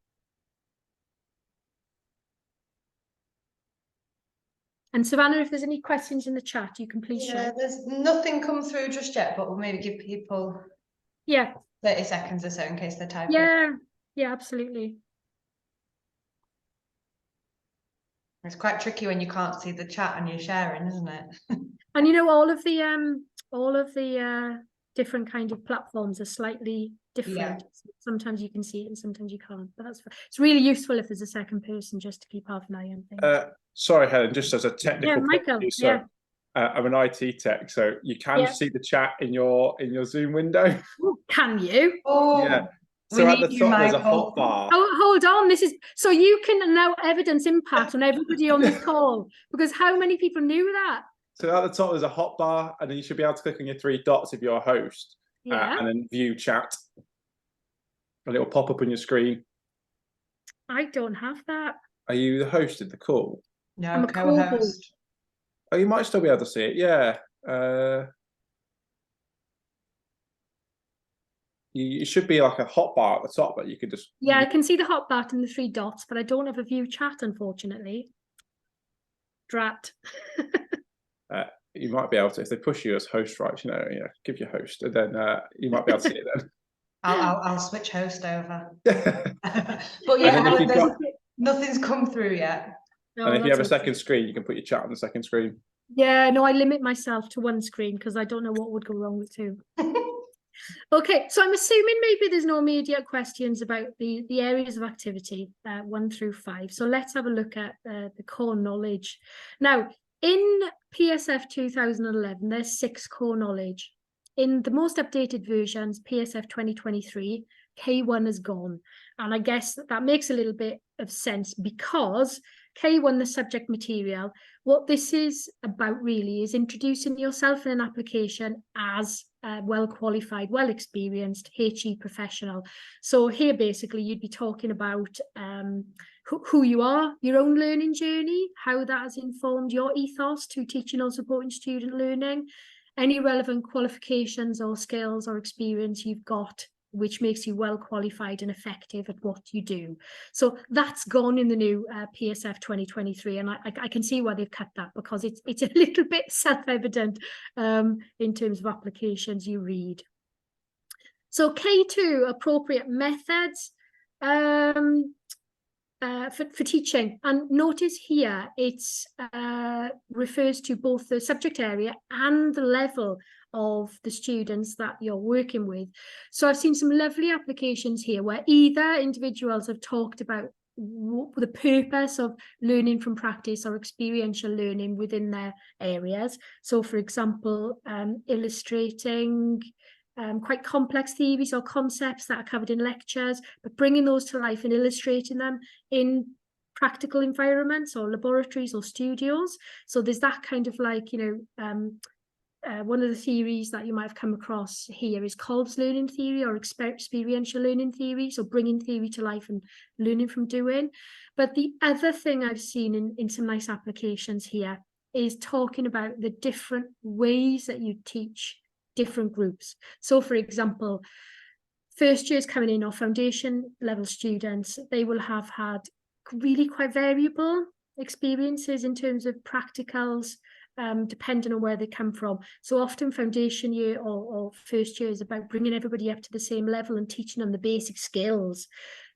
[SPEAKER 2] And Savannah, if there's any questions in the chat, you can please share.
[SPEAKER 1] There's nothing come through just yet, but we'll maybe give people 30 seconds or so in case they're typing.
[SPEAKER 2] Yeah, absolutely.
[SPEAKER 1] It's quite tricky when you can't see the chat and you're sharing, isn't it?
[SPEAKER 2] And you know, all of the different kind of platforms are slightly different.
[SPEAKER 1] Yeah.
[SPEAKER 2] Sometimes you can see it and sometimes you can't. But it's really useful if there's a second person just to keep half an eye on things.
[SPEAKER 4] Sorry, Helen, just as a technical
[SPEAKER 2] Michael,
[SPEAKER 4] producer, I'm an IT tech, so you can see the chat in your Zoom window.
[SPEAKER 2] Ooh, can you?
[SPEAKER 1] Oh,
[SPEAKER 4] yeah. So at the top there's a hotbar.
[SPEAKER 2] Oh, hold on. This is so you can now evidence impact on everybody on this call, because how many people knew that?
[SPEAKER 4] So at the top there's a hotbar, and then you should be able to click on your 3 dots if you're a host, and then view chat. A little pop up on your screen.
[SPEAKER 2] I don't have that. Are
[SPEAKER 4] you the host of the call?
[SPEAKER 1] No,
[SPEAKER 2] I'm a
[SPEAKER 1] co-host.
[SPEAKER 4] Oh, you might still be able to see it. Yeah. You should be like a hotbar at the top that you could just.
[SPEAKER 2] Yeah, I can see the hotbar and the 3 dots, but I don't have a view chat, unfortunately. Drat.
[SPEAKER 4] You might be able to, if they push you as host rights, give your host, and then you might be able to see it then.
[SPEAKER 1] I'll switch host over. But yeah, nothing's come through yet.
[SPEAKER 2] No,
[SPEAKER 4] and if you have a second screen, you can put your chat on the second screen.
[SPEAKER 2] Yeah, no, I limit myself to 1 screen because I don't know what would go wrong with 2. Okay, so I'm assuming maybe there's no immediate questions about the areas of activity 1 through 5. So let's have a look at the core knowledge. Now, in PSF 2011, there's 6 core knowledge. In the most updated versions, PSF 2023, K1 is gone. And I guess that makes a little bit of sense because K1, the subject material, what this is about really is introducing yourself in an application as a well-qualified, well-experienced HE professional. So here, basically, you'd be talking about who you are, your own learning journey, how that has informed your ethos to teaching or supporting student learning, any relevant qualifications or skills or experience you've got which makes you well qualified and effective at what you do. So that's gone in the new PSF 2023, and I can see why they've cut that, because it's a little bit self-evident in terms of applications you read. So K2, appropriate methods for teaching, and notice here it's refers to both the subject area and the level of the students that you're working with. So I've seen some lovely applications here where either individuals have talked about the purpose of learning from practice or experiential learning within their areas. So for example, illustrating quite complex theories or concepts that are covered in lectures, but bringing those to life and illustrating them in practical environments or laboratories or studios. So there's that kind of like, you know, one of the theories that you might have come across here is Kolb's learning theory or experiential learning theory, so bringing theory to life and learning from doing. But the other thing I've seen in some nice applications here is talking about the different ways that you teach different groups. So for example, first years coming in or foundation level students, they will have had really quite variable experiences in terms of practicals, depending on where they come from. So often foundation year or first year is about bringing everybody up to the same level and teaching them the basic skills.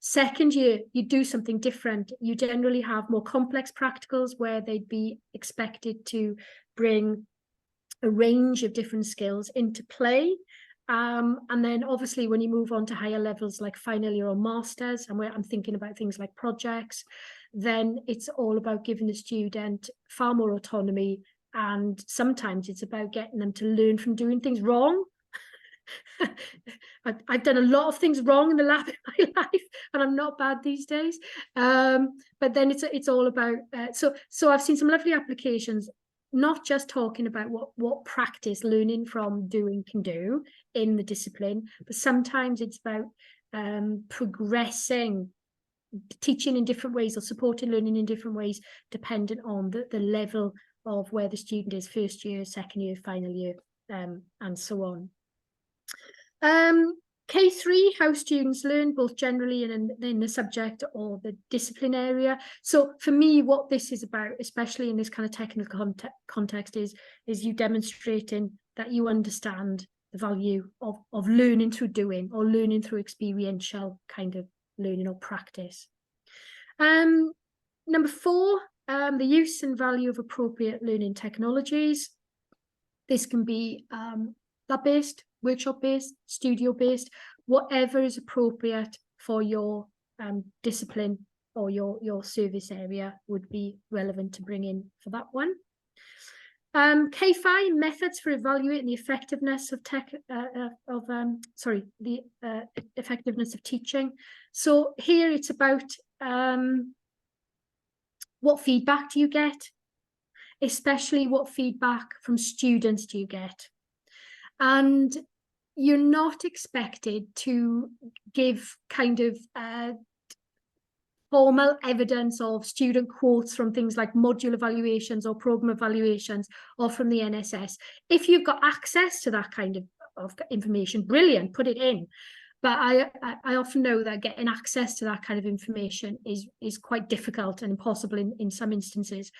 [SPEAKER 2] Second year, you do something different. You generally have more complex practicals where they'd be expected to bring a range of different skills into play. And then obviously when you move on to higher levels like final year or masters, and where I'm thinking about things like projects, then it's all about giving the student far more autonomy, and sometimes it's about getting them to learn from doing things wrong. I've done a lot of things wrong in the lab in my life, and I'm not bad these days. But then it's all about so I've seen some lovely applications, not just talking about what practice learning from doing can do in the discipline, but sometimes it's about progressing teaching in different ways or supporting learning in different ways, dependent on the level of where the student is, first year, second year, final year, and so on. K3, how students learn, both generally and in the subject or the discipline area. So for me, what this is about, especially in this kind of technical context, is you demonstrating that you understand the value of learning through doing, or learning through experiential kind of learning or practice. Number 4, the use and value of appropriate learning technologies. This can be lab-based, workshop-based, studio-based, whatever is appropriate for your discipline or your service area would be relevant to bring in for that one. K5, methods for evaluating the effectiveness of effectiveness of teaching. So here it's about what feedback do you get, especially what feedback from students do you get. And you're not expected to give kind of formal evidence of student quotes from things like module evaluations or program evaluations or from the NSS. If you've got access to that kind of information, brilliant, put it in. But I often know that getting access to that kind of information is quite difficult and impossible in some instances.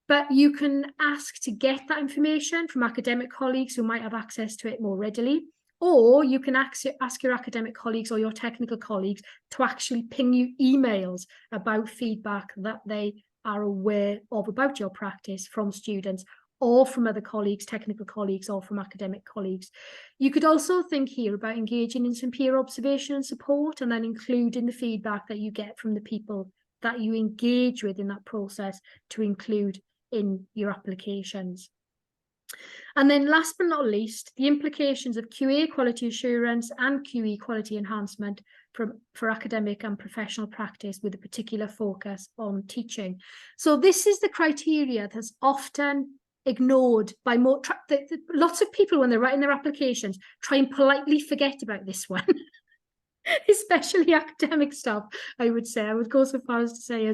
[SPEAKER 2] But you can ask to get that information from academic colleagues who might have access to it more readily, or you can ask your academic colleagues or your technical colleagues to actually ping you emails about feedback that they are aware of about your practice from students or from other colleagues, technical colleagues, or from academic colleagues. You could also think here about engaging in some peer observation and support, and then including the feedback that you get from the people that you engage with in that process to include in your applications. And then last but not least, the implications of QA quality assurance and QE quality enhancement for academic and professional practice, with a particular focus on teaching. So this is the criteria that's often ignored by lots of people when they're writing their applications, try and politely forget about this one. Especially academic staff, I would say. I would go so far as to say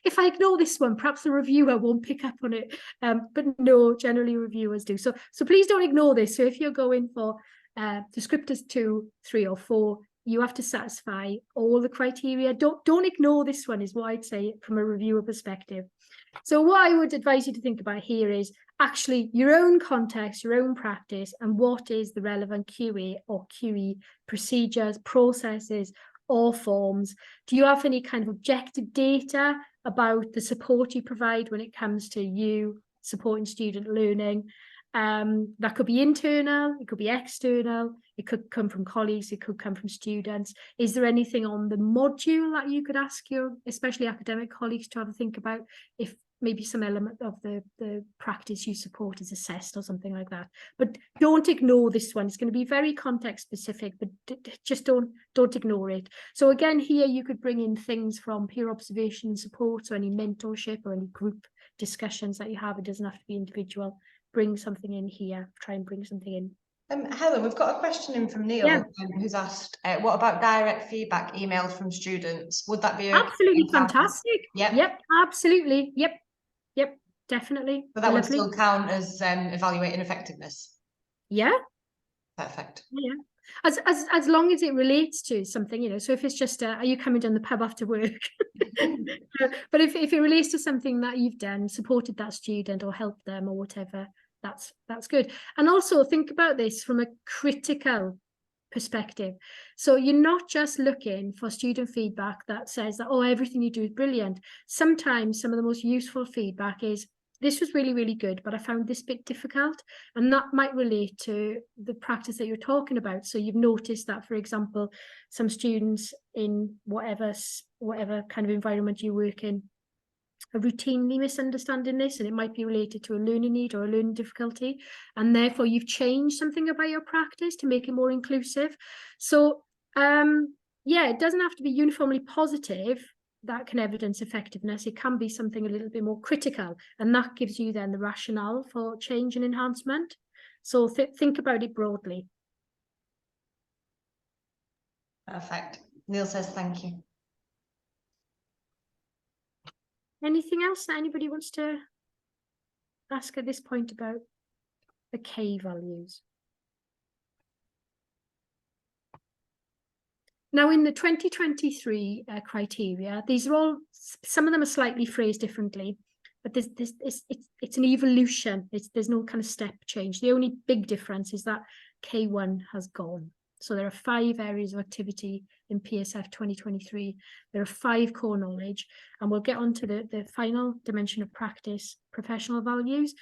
[SPEAKER 2] if I ignore this one, perhaps the reviewer won't pick up on it. But no, generally reviewers do. So please don't ignore this. So if you're going for descriptors 2, 3 or 4, you have to satisfy all the criteria. Don't ignore this one, is what I'd say from a reviewer perspective. So what I would advise you to think about here is actually your own context, your own practice, and what is the relevant QA or QE procedures, processes, or forms. Do you have any kind of objective data about the support you provide when it comes to you supporting student learning? That could be internal, it could be external, it could come from colleagues, it could come from students. Is there anything on the module that you could ask your, especially academic colleagues, to have a think about, if maybe some element of the practice you support is assessed or something like that? But don't ignore this one. It's going to be very context specific, but just don't ignore it. So again, here you could bring in things from peer observation support, or any mentorship or any group discussions that you have. It doesn't have to be individual. Bring something in here, try and bring something in.
[SPEAKER 1] Helen, we've got a question in from Neil, who's asked, what about direct feedback emails from students? Would that be
[SPEAKER 2] absolutely fantastic?
[SPEAKER 1] Yep,
[SPEAKER 2] absolutely. Yep, definitely.
[SPEAKER 1] But that would still count as evaluating effectiveness.
[SPEAKER 2] Yeah,
[SPEAKER 1] perfect.
[SPEAKER 2] Yeah, as long as it relates to something, you know. So if it's just are you coming down the pub after work? But if it relates to something that you've done, supported that student or helped them or whatever, that's good. And also think about this from a critical perspective. So you're not just looking for student feedback that says that, oh, everything you do is brilliant. Sometimes some of the most useful feedback is, this was really, really good, but I found this bit difficult. And that might relate to the practice that you're talking about. So you've noticed that, for example, some students in whatever kind of environment you work in are routinely misunderstanding this, and it might be related to a learning need or a learning difficulty, and therefore you've changed something about your practice to make it more inclusive. So yeah, it doesn't have to be uniformly positive that can evidence effectiveness. It can be something a little bit more critical, and that gives you then the rationale for change and enhancement. So think about it broadly.
[SPEAKER 1] Perfect. Neil says thank you.
[SPEAKER 2] Anything else that anybody wants to ask at this point about the K values? Now, in the 2023 criteria, these are all, some of them are slightly phrased differently, but it's an evolution. There's no kind of step change. The only big difference is that K1 has gone. So there are 5 areas of activity in PSF 2023. There are 5 core knowledge, and we'll get on to the final dimension of practice, professional values.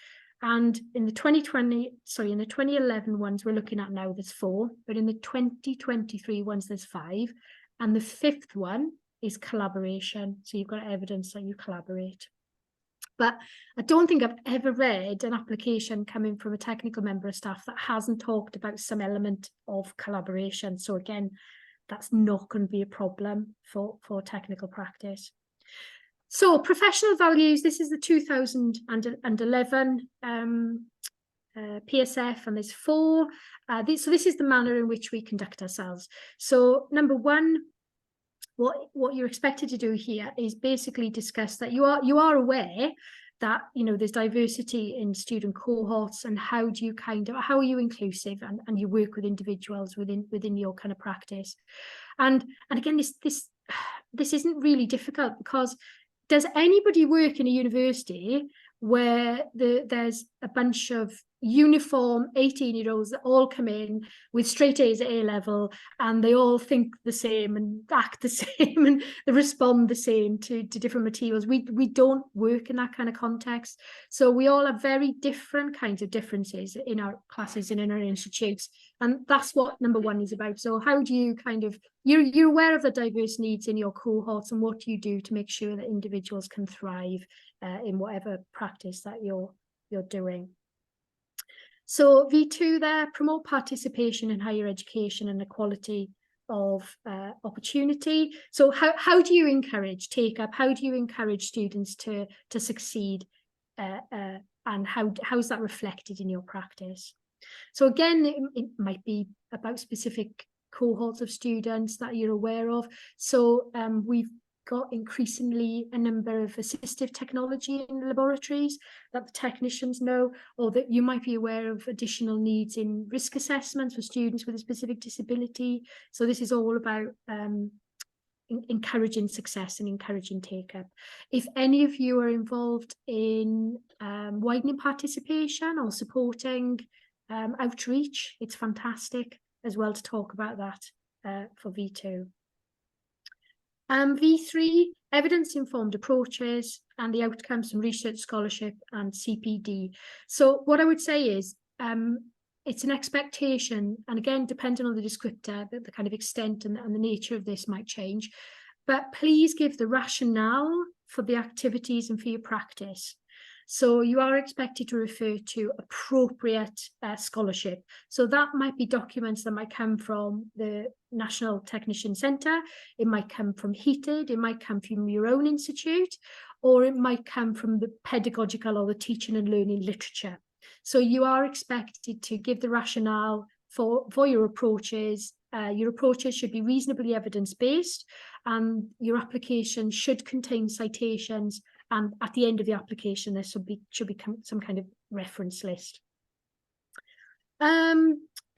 [SPEAKER 2] And in the 2011 ones we're looking at now, there's 4, but in the 2023 ones, there's 5. And the 5th one is collaboration. So you've got evidence that you collaborate. But I don't think I've ever read an application coming from a technical member of staff that hasn't talked about some element of collaboration. So again, that's not going to be a problem for technical practice. So professional values, this is the 2011 PSF, and there's 4. So this is the manner in which we conduct ourselves. So number 1, what you're expected to do here is basically discuss that you are aware that, you know, there's diversity in student cohorts, and how are you inclusive, and you work with individuals within your kind of practice. And again, this isn't really difficult, because does anybody work in a university where there's a bunch of uniform 18-year-olds that all come in with straight A's at A-level, and they all think the same and act the same and they respond the same to different materials? We don't work in that kind of context. So we all have very different kinds of differences in our classes and in our institutes, and that's what number 1 is about. So how do you you're aware of the diverse needs in your cohorts, and what do you do to make sure that individuals can thrive in whatever practice that you're doing? So V2 there, promote participation in higher education and equality of opportunity. So how do you encourage take up? How do you encourage students to succeed? And how is that reflected in your practice? So again, it might be about specific cohorts of students that you're aware of. So we've got increasingly a number of assistive technology in laboratories that the technicians know, or that you might be aware of additional needs in risk assessments for students with a specific disability. So this is all about encouraging success and encouraging take-up. If any of you are involved in widening participation or supporting outreach, it's fantastic as well to talk about that for V2. V3, evidence-informed approaches and the outcomes from research scholarship and CPD. So what I would say is it's an expectation, and again, depending on the descriptor, the kind of extent and the nature of this might change, but please give the rationale for the activities and for your practice. So you are expected to refer to appropriate scholarship. So that might be documents that might come from the National Technician Centre, it might come from HEaTED, it might come from your own institute, or it might come from the pedagogical or the teaching and learning literature. So you are expected to give the rationale for your approaches. Your approaches should be reasonably evidence-based, and your application should contain citations, and at the end of the application there should be some kind of reference list.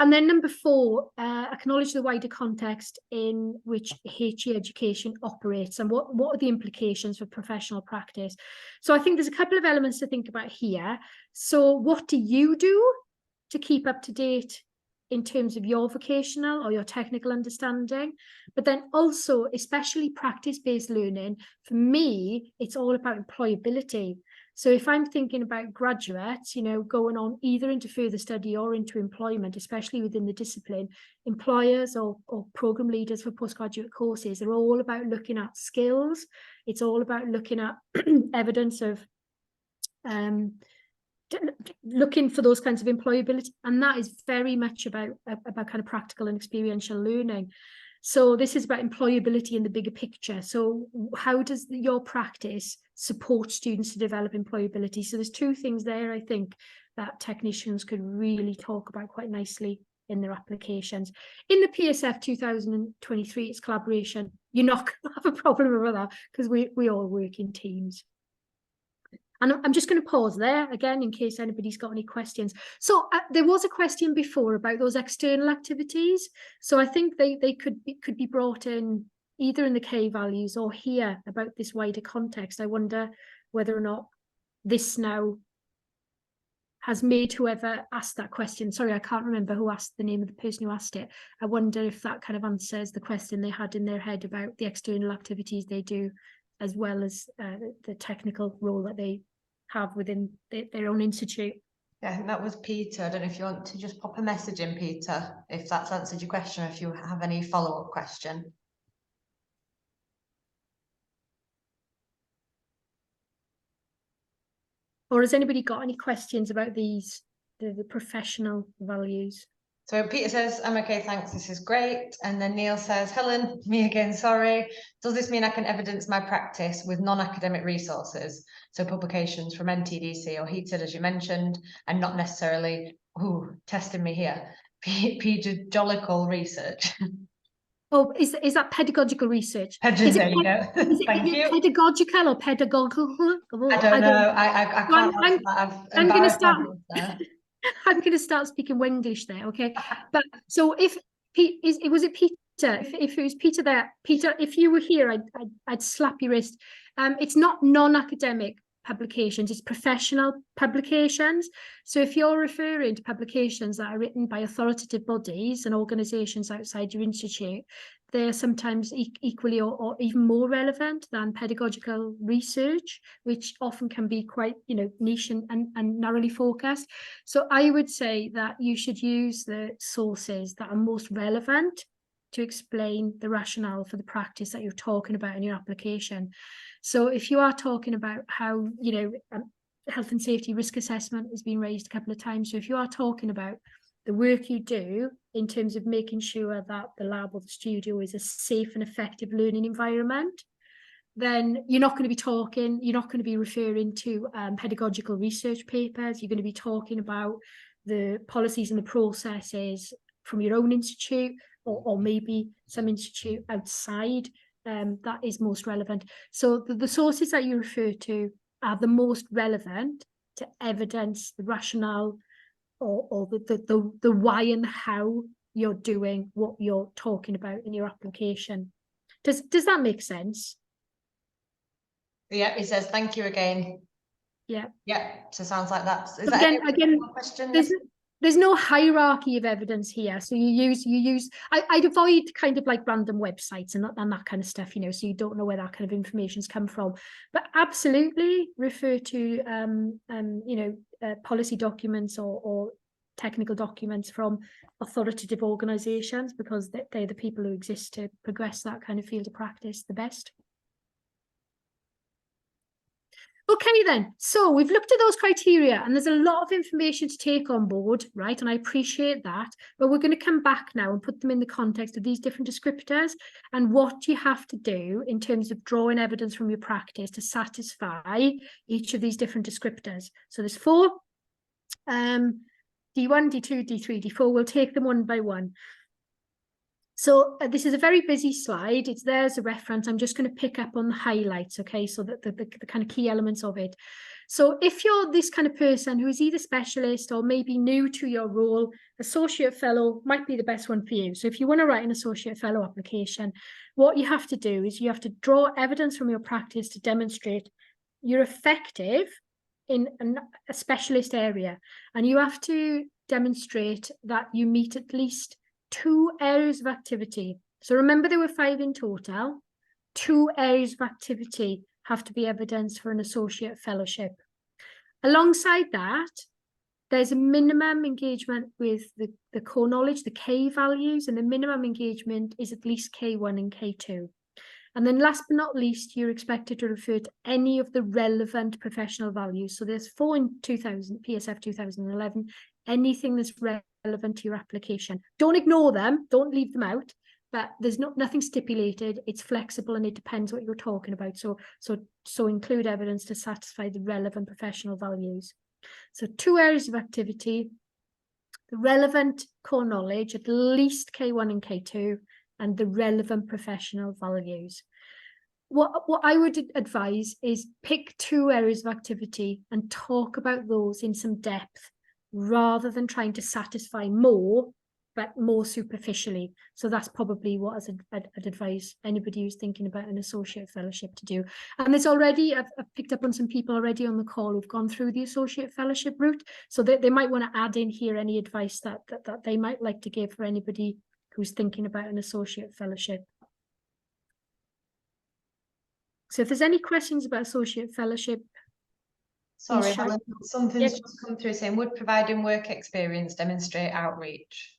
[SPEAKER 2] And then number 4, acknowledge the wider context in which HE education operates, and what are the implications for professional practice. So I think there's a couple of elements to think about here. So what do you do to keep up to date in terms of your vocational or your technical understanding? But then also, especially practice-based learning, for me, it's all about employability. So if I'm thinking about graduates, you know, going on either into further study or into employment, especially within the discipline, employers or program leaders for postgraduate courses are all about looking at skills. It's all about looking at evidence of looking for those kinds of employability, and that is very much about kind of practical and experiential learning. So this is about employability in the bigger picture. So how does your practice support students to develop employability? So there's 2 things there, I think, that technicians could really talk about quite nicely in their applications. In the PSF 2023, it's collaboration. You're not going to have a problem with that because we all work in teams. And I'm just going to pause there again in case anybody's got any questions. So there was a question before about those external activities. So I think they could be brought in either in the K values or here about this wider context. I wonder whether or not this now has made whoever asked that question. Sorry, I can't remember who asked, the name of the person who asked it. I wonder if that kind of answers the question they had in their head about the external activities they do, as well as the technical role that they have within their own institute.
[SPEAKER 1] Yeah, I think that was Peter. I don't know if you want to just pop a message in, Peter, if that's answered your question, or if you have any follow-up question.
[SPEAKER 2] Or has anybody got any questions about these, the professional values?
[SPEAKER 1] So Peter says, I'm okay, thanks, this is great. And then Neil says, Helen, me again, sorry. Does this mean I can evidence my practice with non-academic resources? So publications from NTDC or HEaTED, as you mentioned, and not necessarily, testing me here, pedagogical research.
[SPEAKER 2] Oh, is that pedagogical research?
[SPEAKER 1] There you go. Thank you.
[SPEAKER 2] Pedagogical or pedagogical?
[SPEAKER 1] I don't know. I can't.
[SPEAKER 2] I'm going to start. I'm going to start speaking Wenglish there, okay? But so if was it Peter? If it was Peter there, Peter, if you were here, I'd slap your wrist. It's not non-academic publications, it's professional publications. So if you're referring to publications that are written by authoritative bodies and organisations outside your institute, they're sometimes equally or even more relevant than pedagogical research, which often can be quite, niche and narrowly focused. So I would say that you should use the sources that are most relevant to explain the rationale for the practice that you're talking about in your application. So if you are talking about how, health and safety risk assessment has been raised a couple of times. So if you are talking about the work you do in terms of making sure that the lab or the studio is a safe and effective learning environment, then you're not going to be referring to pedagogical research papers. You're going to be talking about the policies and the processes from your own institute, or maybe some institute outside that is most relevant. So the sources that you refer to are the most relevant to evidence the rationale or the why and how you're doing what you're talking about in your application. Does that make sense?
[SPEAKER 1] Yeah, it says thank you again.
[SPEAKER 2] Yeah.
[SPEAKER 1] Yeah, so sounds like that's is
[SPEAKER 2] Again,
[SPEAKER 1] that
[SPEAKER 2] again,
[SPEAKER 1] question?
[SPEAKER 2] there's no hierarchy of evidence here. So you use I'd avoid kind of like random websites and that kind of stuff, you know, so you don't know where that kind of information's come from. But absolutely refer to you know, policy documents or technical documents from authoritative organisations, because they're the people who exist to progress that kind of field of practice the best. Okay then, so we've looked at those criteria and there's a lot of information to take on board, right? And I appreciate that, but we're going to come back now and put them in the context of these different descriptors and what you have to do in terms of drawing evidence from your practice to satisfy each of these different descriptors. So there's 4, D1, D2, D3, D4. We'll take them one by one. So this is a very busy slide. It's there as a reference. I'm just going to pick up on the highlights, okay? So that the kind of key elements of it. So if you're this kind of person who is either specialist or maybe new to your role, associate fellow might be the best one for you. So if you want to write an associate fellow application, what you have to do is you have to draw evidence from your practice to demonstrate you're effective in a specialist area. And you have to demonstrate that you meet at least 2 areas of activity. So remember there were 5 in total. 2 areas of activity have to be evidence for an associate fellowship. Alongside that, there's a minimum engagement with the core knowledge, the K values, and the minimum engagement is at least K1 and K2. And then last but not least, you're expected to refer to any of the relevant professional values. So there's 4 in PSF 2011, anything that's relevant to your application. Don't ignore them, don't leave them out, but there's nothing stipulated, it's flexible and it depends what you're talking about. So include evidence to satisfy the relevant professional values. So 2 areas of activity, the relevant core knowledge, at least K1 and K2, and the relevant professional values. What I would advise is pick 2 areas of activity and talk about those in some depth, rather than trying to satisfy more, but more superficially. So that's probably what I'd advise anybody who's thinking about an associate fellowship to do. And there's already, I've picked up on some people already on the call who've gone through the associate fellowship route. So they might want to add in here any advice that they might like to give for anybody who's thinking about an associate fellowship. So if there's any questions about associate fellowship.
[SPEAKER 1] Sorry, Helen, something's
[SPEAKER 2] Yeah.
[SPEAKER 1] just come through saying, would providing work experience demonstrate outreach?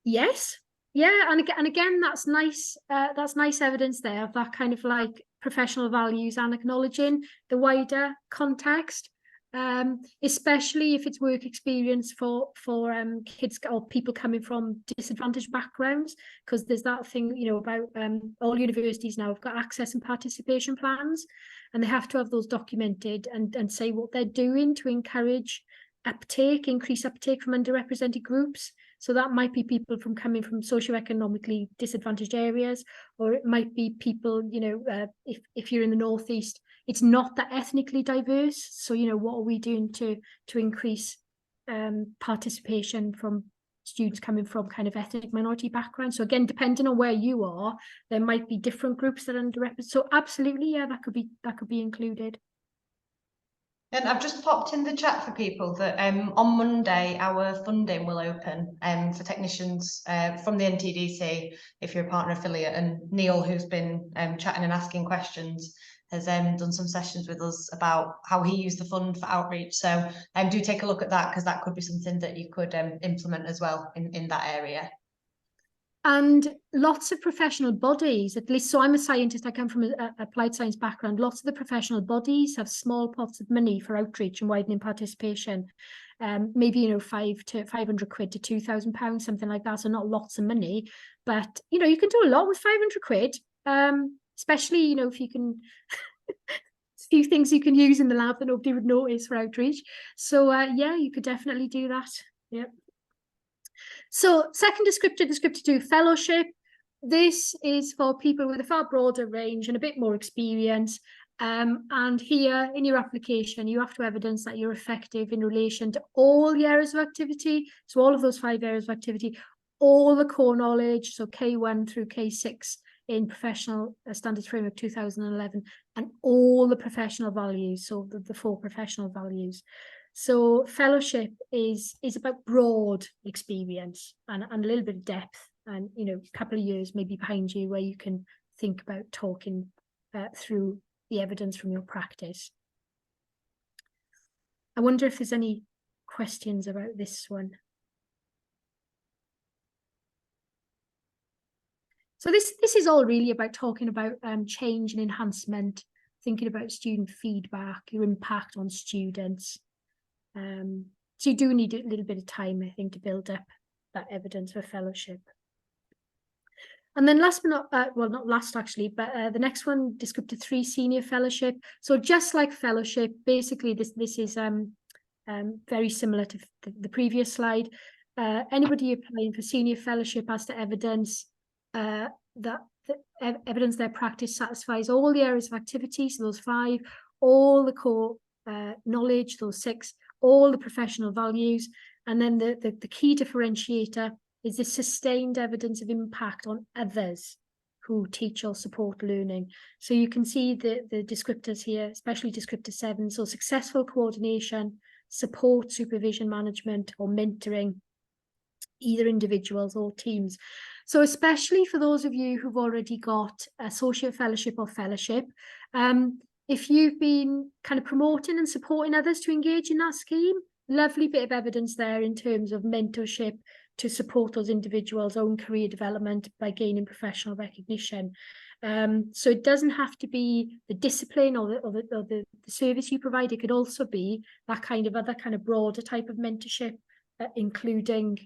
[SPEAKER 2] Yes, yeah, and again, that's nice. That's nice evidence there of that kind of like professional values and acknowledging the wider context. Especially if it's work experience for kids or people coming from disadvantaged backgrounds, because there's that thing, you know, about all universities now have got access and participation plans, and they have to have those documented and say what they're doing to encourage uptake, increase uptake from underrepresented groups. So that might be people coming from socioeconomically disadvantaged areas, or it might be people, you know, if you're in the Northeast, it's not that ethnically diverse. So, you know, what are we doing to increase participation from students coming from kind of ethnic minority backgrounds? So again, depending on where you are, there might be different groups that are underrepresented. So absolutely, yeah, that could be included.
[SPEAKER 1] And I've just popped in the chat for people that on Monday our funding will open for technicians from the NTDC if you're a partner affiliate, and Neil, who's been chatting and asking questions, has done some sessions with us about how he used the fund for outreach. So do take a look at that, because that could be something that you could implement as well in that area.
[SPEAKER 2] And lots of professional bodies, at least, so I'm a scientist, I come from an applied science background, lots of the professional bodies have small pots of money for outreach and widening participation. Maybe, you know, £500 to £500 to £2,000, something like that. So not lots of money, but, you know, you can do a lot with £500, especially, you know, if you can, a few things you can use in the lab that nobody would notice for outreach. So yeah, you could definitely do that. Yep. So second descriptor, descriptor 2, fellowship. this is for people with a far broader range and a bit more experience. And here in your application, you have to evidence that you're effective in relation to all the areas of activity. So all of those 5 areas of activity, all the core knowledge, so K1 through K6 in Professional Standards Framework 2011, and all the professional values, so the 4 professional values. So fellowship is about broad experience and a little bit of depth, and a couple of years maybe behind you where you can think about talking through the evidence from your practice. I wonder if there's any questions about this one. So this is all really about talking about change and enhancement, thinking about student feedback, your impact on students. So you do need a little bit of time, I think, to build up that evidence for fellowship. And then last but not, well, not last actually, but the next one, Descriptor 3 Senior Fellowship. So just like fellowship, basically this is very similar to the previous slide. Anybody applying for senior fellowship has to evidence evidence their practice satisfies all the areas of activity, so those 5, all the core knowledge, those 6, all the professional values, and then the key differentiator is the sustained evidence of impact on others who teach or support learning. So you can see the descriptors here, especially descriptor 7, so successful coordination, support, supervision, management, or mentoring, either individuals or teams. So especially for those of you who've already got associate fellowship or fellowship, if you've been kind of promoting and supporting others to engage in that scheme, lovely bit of evidence there in terms of mentorship to support those individuals' own career development by gaining professional recognition. So it doesn't have to be the discipline or the service you provide. It could also be that kind of other kind of broader type of mentorship, including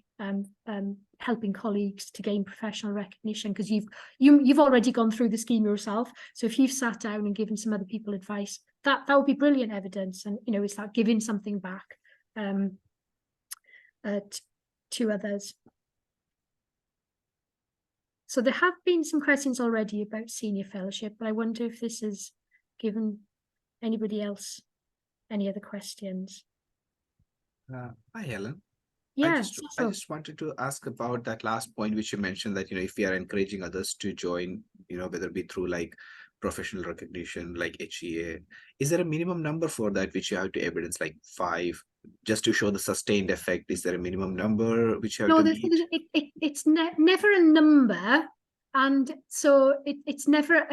[SPEAKER 2] helping colleagues to gain professional recognition, because you've already gone through the scheme yourself. So if you've sat down and given some other people advice, that would be brilliant evidence, and it's that giving something back to others. So there have been some questions already about senior fellowship, but I wonder if this has given anybody else any other questions.
[SPEAKER 6] Hi, Helen.
[SPEAKER 2] Yeah,
[SPEAKER 6] I just wanted to ask about that last point which you mentioned, that if we are encouraging others to join, whether it be through like professional recognition like HEA, is there a minimum number for that which you have to evidence, like 5, just to show the sustained effect? Is there a minimum number which you have to meet?
[SPEAKER 2] It's never a number, and so it's never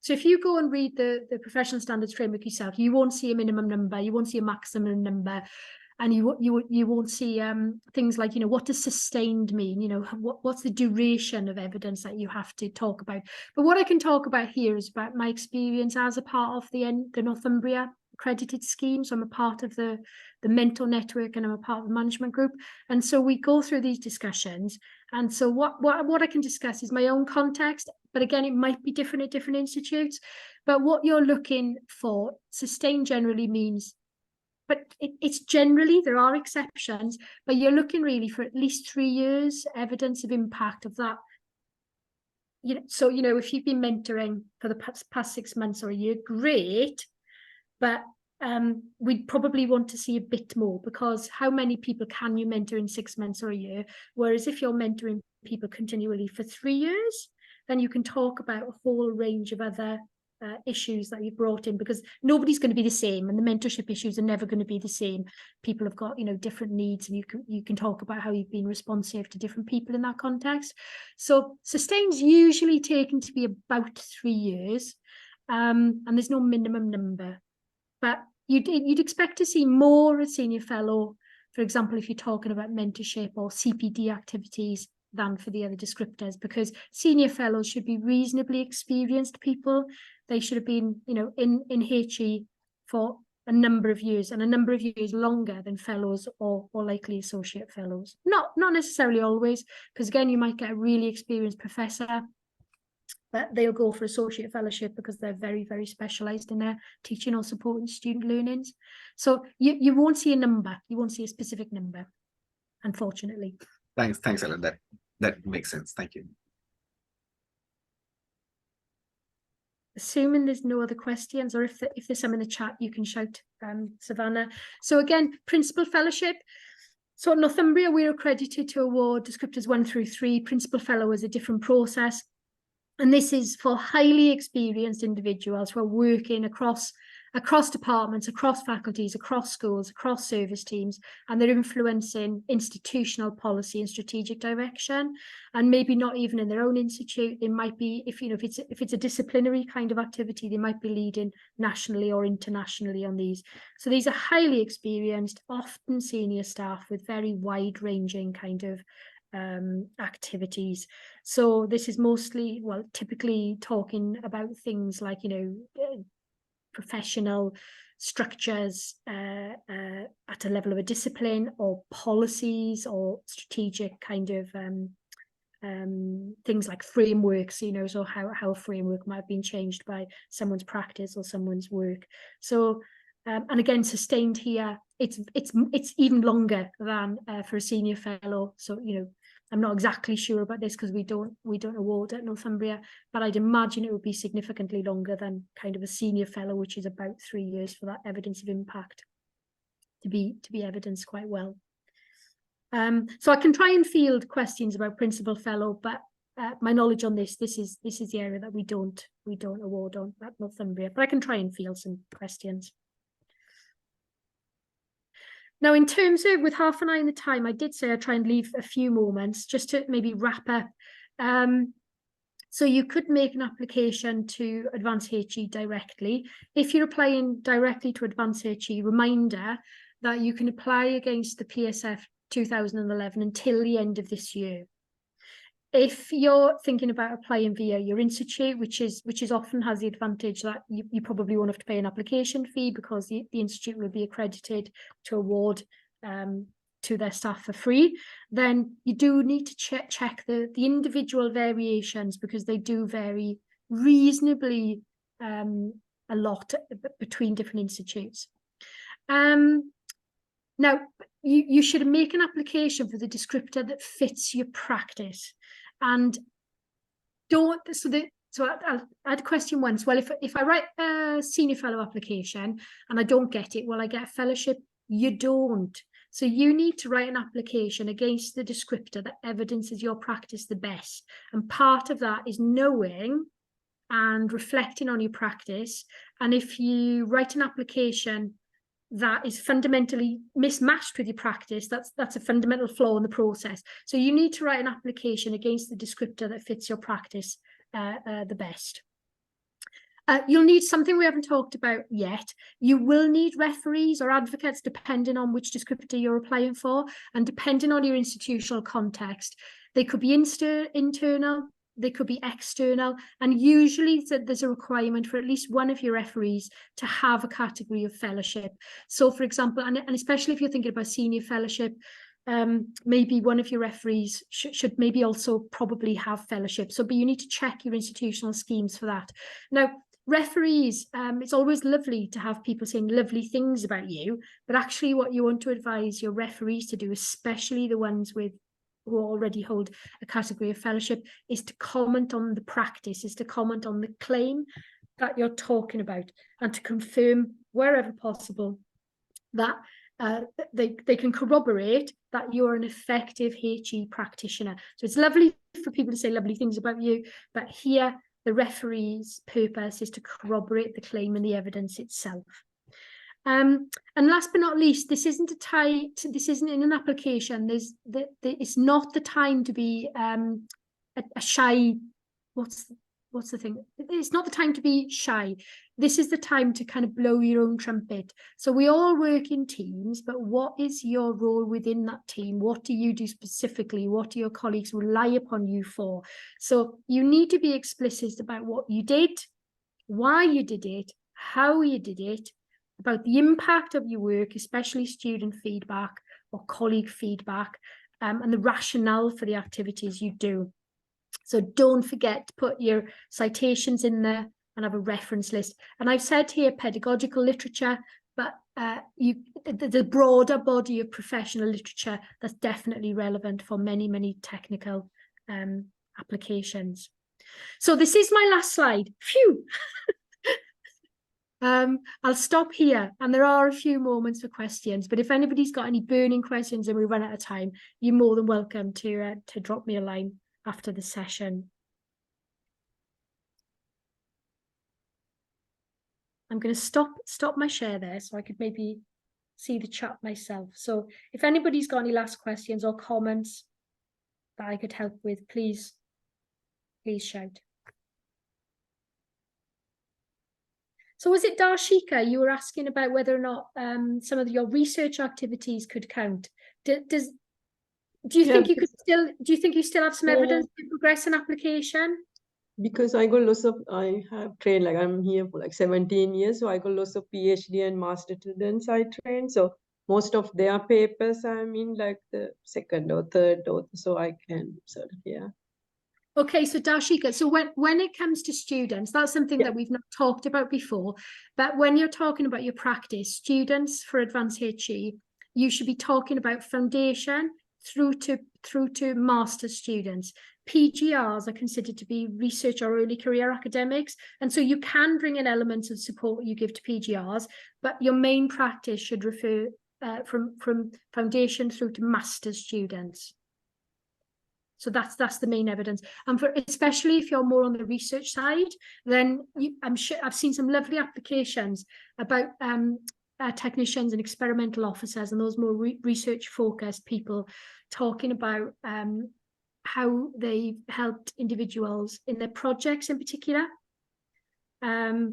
[SPEAKER 2] so if you go and read the professional standards framework yourself, you won't see a minimum number, you won't see a maximum number. And you won't see things like, what does sustained mean? What's the duration of evidence that you have to talk about? But what I can talk about here is about my experience as a part of the Northumbria accredited scheme. So I'm a part of the mentor network, and I'm a part of the management group. And so we go through these discussions. And so what I can discuss is my own context. But again, it might be different at different institutes. But what you're looking for, sustained generally means, but it's generally, there are exceptions, but you're looking really for at least 3 years evidence of impact of that. So, if you've been mentoring for the past 6 months or a year, great. But we'd probably want to see a bit more, because how many people can you mentor in 6 months or a year? Whereas if you're mentoring people continually for 3 years, then you can talk about a whole range of other issues that you've brought in, because nobody's going to be the same, and the mentorship issues are never going to be the same. People have got different needs, and you can talk about how you've been responsive to different people in that context. So sustained's usually taken to be about 3 years, and there's no minimum number, but you'd expect to see more at senior fellow, for example, if you're talking about mentorship or CPD activities, than for the other descriptors, because senior fellows should be reasonably experienced people. They should have been, in HE for a number of years, and a number of years longer than fellows or likely associate fellows. Not necessarily always, because again, you might get a really experienced professor, but they'll go for associate fellowship because they're very, very specialised in their teaching or supporting student learnings. So you won't see a number, you won't see a specific number, unfortunately.
[SPEAKER 6] Thanks, Helen. That makes sense. Thank you.
[SPEAKER 2] assuming there's no other questions, or if there's some in the chat, you can shout, Savannah. So again, Principal Fellowship. So at Northumbria, we're accredited to award descriptors 1 through 3. Principal Fellow is a different process. And this is for highly experienced individuals who are working across departments, across faculties, across schools, across service teams, and they're influencing institutional policy and strategic direction. And maybe not even in their own institute, they might be, if it's a disciplinary kind of activity, they might be leading nationally or internationally on these. So these are highly experienced, often senior staff with very wide-ranging kind of activities. So this is mostly, well, typically talking about things like, professional structures at a level of a discipline, or policies, or strategic kind of things like frameworks, so how a framework might have been changed by someone's practice or someone's work. So and again, sustained here, it's even longer than for a senior fellow. So I'm not exactly sure about this because we don't award at Northumbria, but I'd imagine it would be significantly longer than kind of a senior fellow, which is about 3 years for that evidence of impact to be evidenced quite well. So I can try and field questions about Principal Fellow, but my knowledge on this is the area that we don't award on at Northumbria, but I can try and field some questions. Now, in terms of, with half an eye on the time, I did say I'd try and leave a few moments just to maybe wrap up. So you could make an application to Advanced HE directly. If you're applying directly to Advanced HE, reminder that you can apply against the PSF 2011 until the end of this year. If you're thinking about applying via your institute, which is often has the advantage that you probably won't have to pay an application fee because the institute will be accredited to award to their staff for free, then you do need to check the individual variations, because they do vary reasonably a lot between different institutes. Now, you should make an application for the descriptor that fits your practice. And I'll add question once. Well, if I write a senior fellow application and I don't get it, will I get a fellowship? You don't. So you need to write an application against the descriptor that evidences your practice the best. And part of that is knowing and reflecting on your practice. And if you write an application that is fundamentally mismatched with your practice, that's a fundamental flaw in the process. So you need to write an application against the descriptor that fits your practice the best. You'll need something we haven't talked about yet. You will need referees or advocates depending on which descriptor you're applying for, and depending on your institutional context. They could be internal, they could be external, and usually there's a requirement for at least one of your referees to have a category of fellowship. So for example, and especially if you're thinking about senior fellowship, maybe one of your referees should maybe also probably have fellowship. But you need to check your institutional schemes for that. Now, referees, it's always lovely to have people saying lovely things about you, but actually what you want to advise your referees to do, especially the ones who already hold a category of fellowship, is to comment on the practice, is to comment on the claim that you're talking about, and to confirm wherever possible that they can corroborate that you're an effective HE practitioner. So it's lovely for people to say lovely things about you, but here the referee's purpose is to corroborate the claim and the evidence itself. And last but not least, this isn't in an application. It's not the time to be a shy. What's the thing? It's not the time to be shy. This is the time to kind of blow your own trumpet. So we all work in teams, but what is your role within that team? What do you do specifically? What do your colleagues rely upon you for? So you need to be explicit about what you did, why you did it, how you did it, about the impact of your work, especially student feedback or colleague feedback, and the rationale for the activities you do. So don't forget to put your citations in there and have a reference list. And I've said here pedagogical literature, but the broader body of professional literature that's definitely relevant for many, many technical applications. So this is my last slide. Phew. I'll stop here, and there are a few moments for questions, but if anybody's got any burning questions and we run out of time, you're more than welcome to drop me a line after the session. I'm going to stop my share there so I could maybe see the chat myself. So if anybody's got any last questions or comments that I could help with, please shout. So was it Darshika, you were asking about whether or not some of your research activities could count? Do you think you still have some evidence to progress an application?
[SPEAKER 7] Because I have trained, like I'm here for like 17 years, so I got lots of PhD and master students I trained. So most of their papers I'm in like the second or third author, so I can sort of, yeah.
[SPEAKER 2] Okay, so Darshika, so when it comes to students, that's something that we've not talked about before, but when you're talking about your practice, students for advanced HE, you should be talking about foundation through to master students. PGRs are considered to be research or early career academics, and so you can bring in elements of support you give to PGRs, but your main practice should refer from foundation through to master students. So that's the main evidence, and for especially if you're more on the research side, then I'm sure I've seen some lovely applications about technicians and experimental officers and those more research focused people talking about how they've helped individuals in their projects in particular,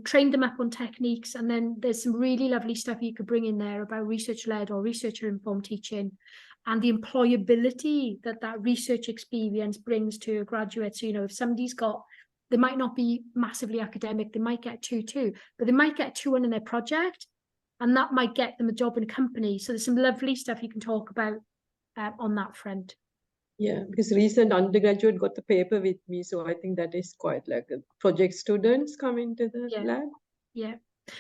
[SPEAKER 2] trained them up on techniques, and then there's some really lovely stuff you could bring in there about research-led or researcher-informed teaching and the employability that research experience brings to a graduate. So, you know, if somebody's they might not be massively academic, they might get 2-2, but they might get 2-1 in their project, and that might get them a job in a company. So there's some lovely stuff you can talk about on that front.
[SPEAKER 7] Yeah, because recent undergraduate got the paper with me, so I think that is quite like a project students coming to the lab.
[SPEAKER 2] Yeah.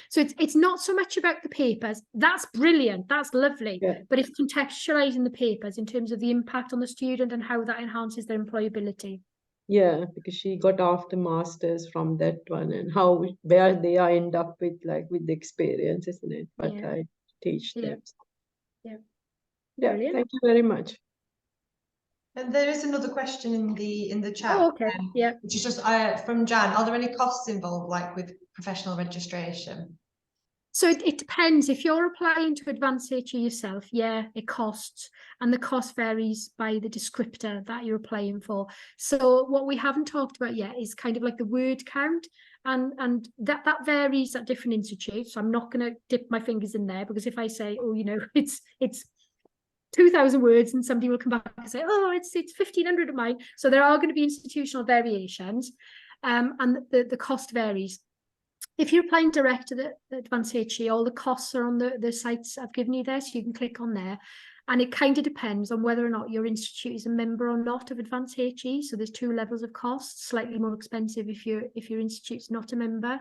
[SPEAKER 2] So it's not so much about the papers. That's brilliant. That's lovely. Yeah. But it's contextualizing the papers in terms of the impact on the student and how that enhances their employability.
[SPEAKER 7] Yeah, because she got after masters from that one, and where they end up with the experience, isn't it? But I teach them.
[SPEAKER 2] Yeah.
[SPEAKER 7] Brilliant. Thank you very much.
[SPEAKER 1] And there is another question in the chat.
[SPEAKER 2] Oh, okay.
[SPEAKER 1] Which is just from Jan. Are there any costs involved, like with professional registration?
[SPEAKER 2] So it depends. If you're applying to advanced HE yourself, it costs, and the cost varies by the descriptor that you're applying for. So what we haven't talked about yet is kind of like the word count, and that varies at different institutes. So I'm not going to dip my fingers in there, because if I say, oh, you know, it's 2,000 words, and somebody will come back and say, oh, it's 1,500 of mine. So there are going to be institutional variations, and the cost varies. If you're applying direct to the advanced HE, all the costs are on the sites I've given you there, so you can click on there. And it kind of depends on whether or not your institute is a member or not of advanced HE. So there's 2 levels of costs, slightly more expensive if your institute's not a member.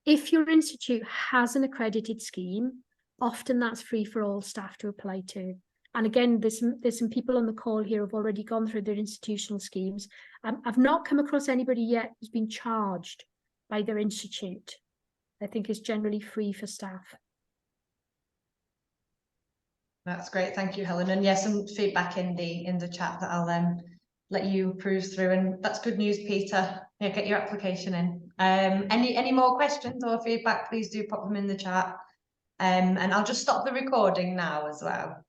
[SPEAKER 2] If your institute has an accredited scheme, often that's free for all staff to apply to. And again, there's some people on the call here who've already gone through their institutional schemes. I've not come across anybody yet who's been charged by their institute. I think it's generally free for staff.
[SPEAKER 1] That's great, thank you, Helen. And some feedback in the chat that I'll let you peruse through. And that's good news, Peter. Yeah, get your application in. Any more questions or feedback? Please do pop them in the chat. And I'll just stop the recording now as well.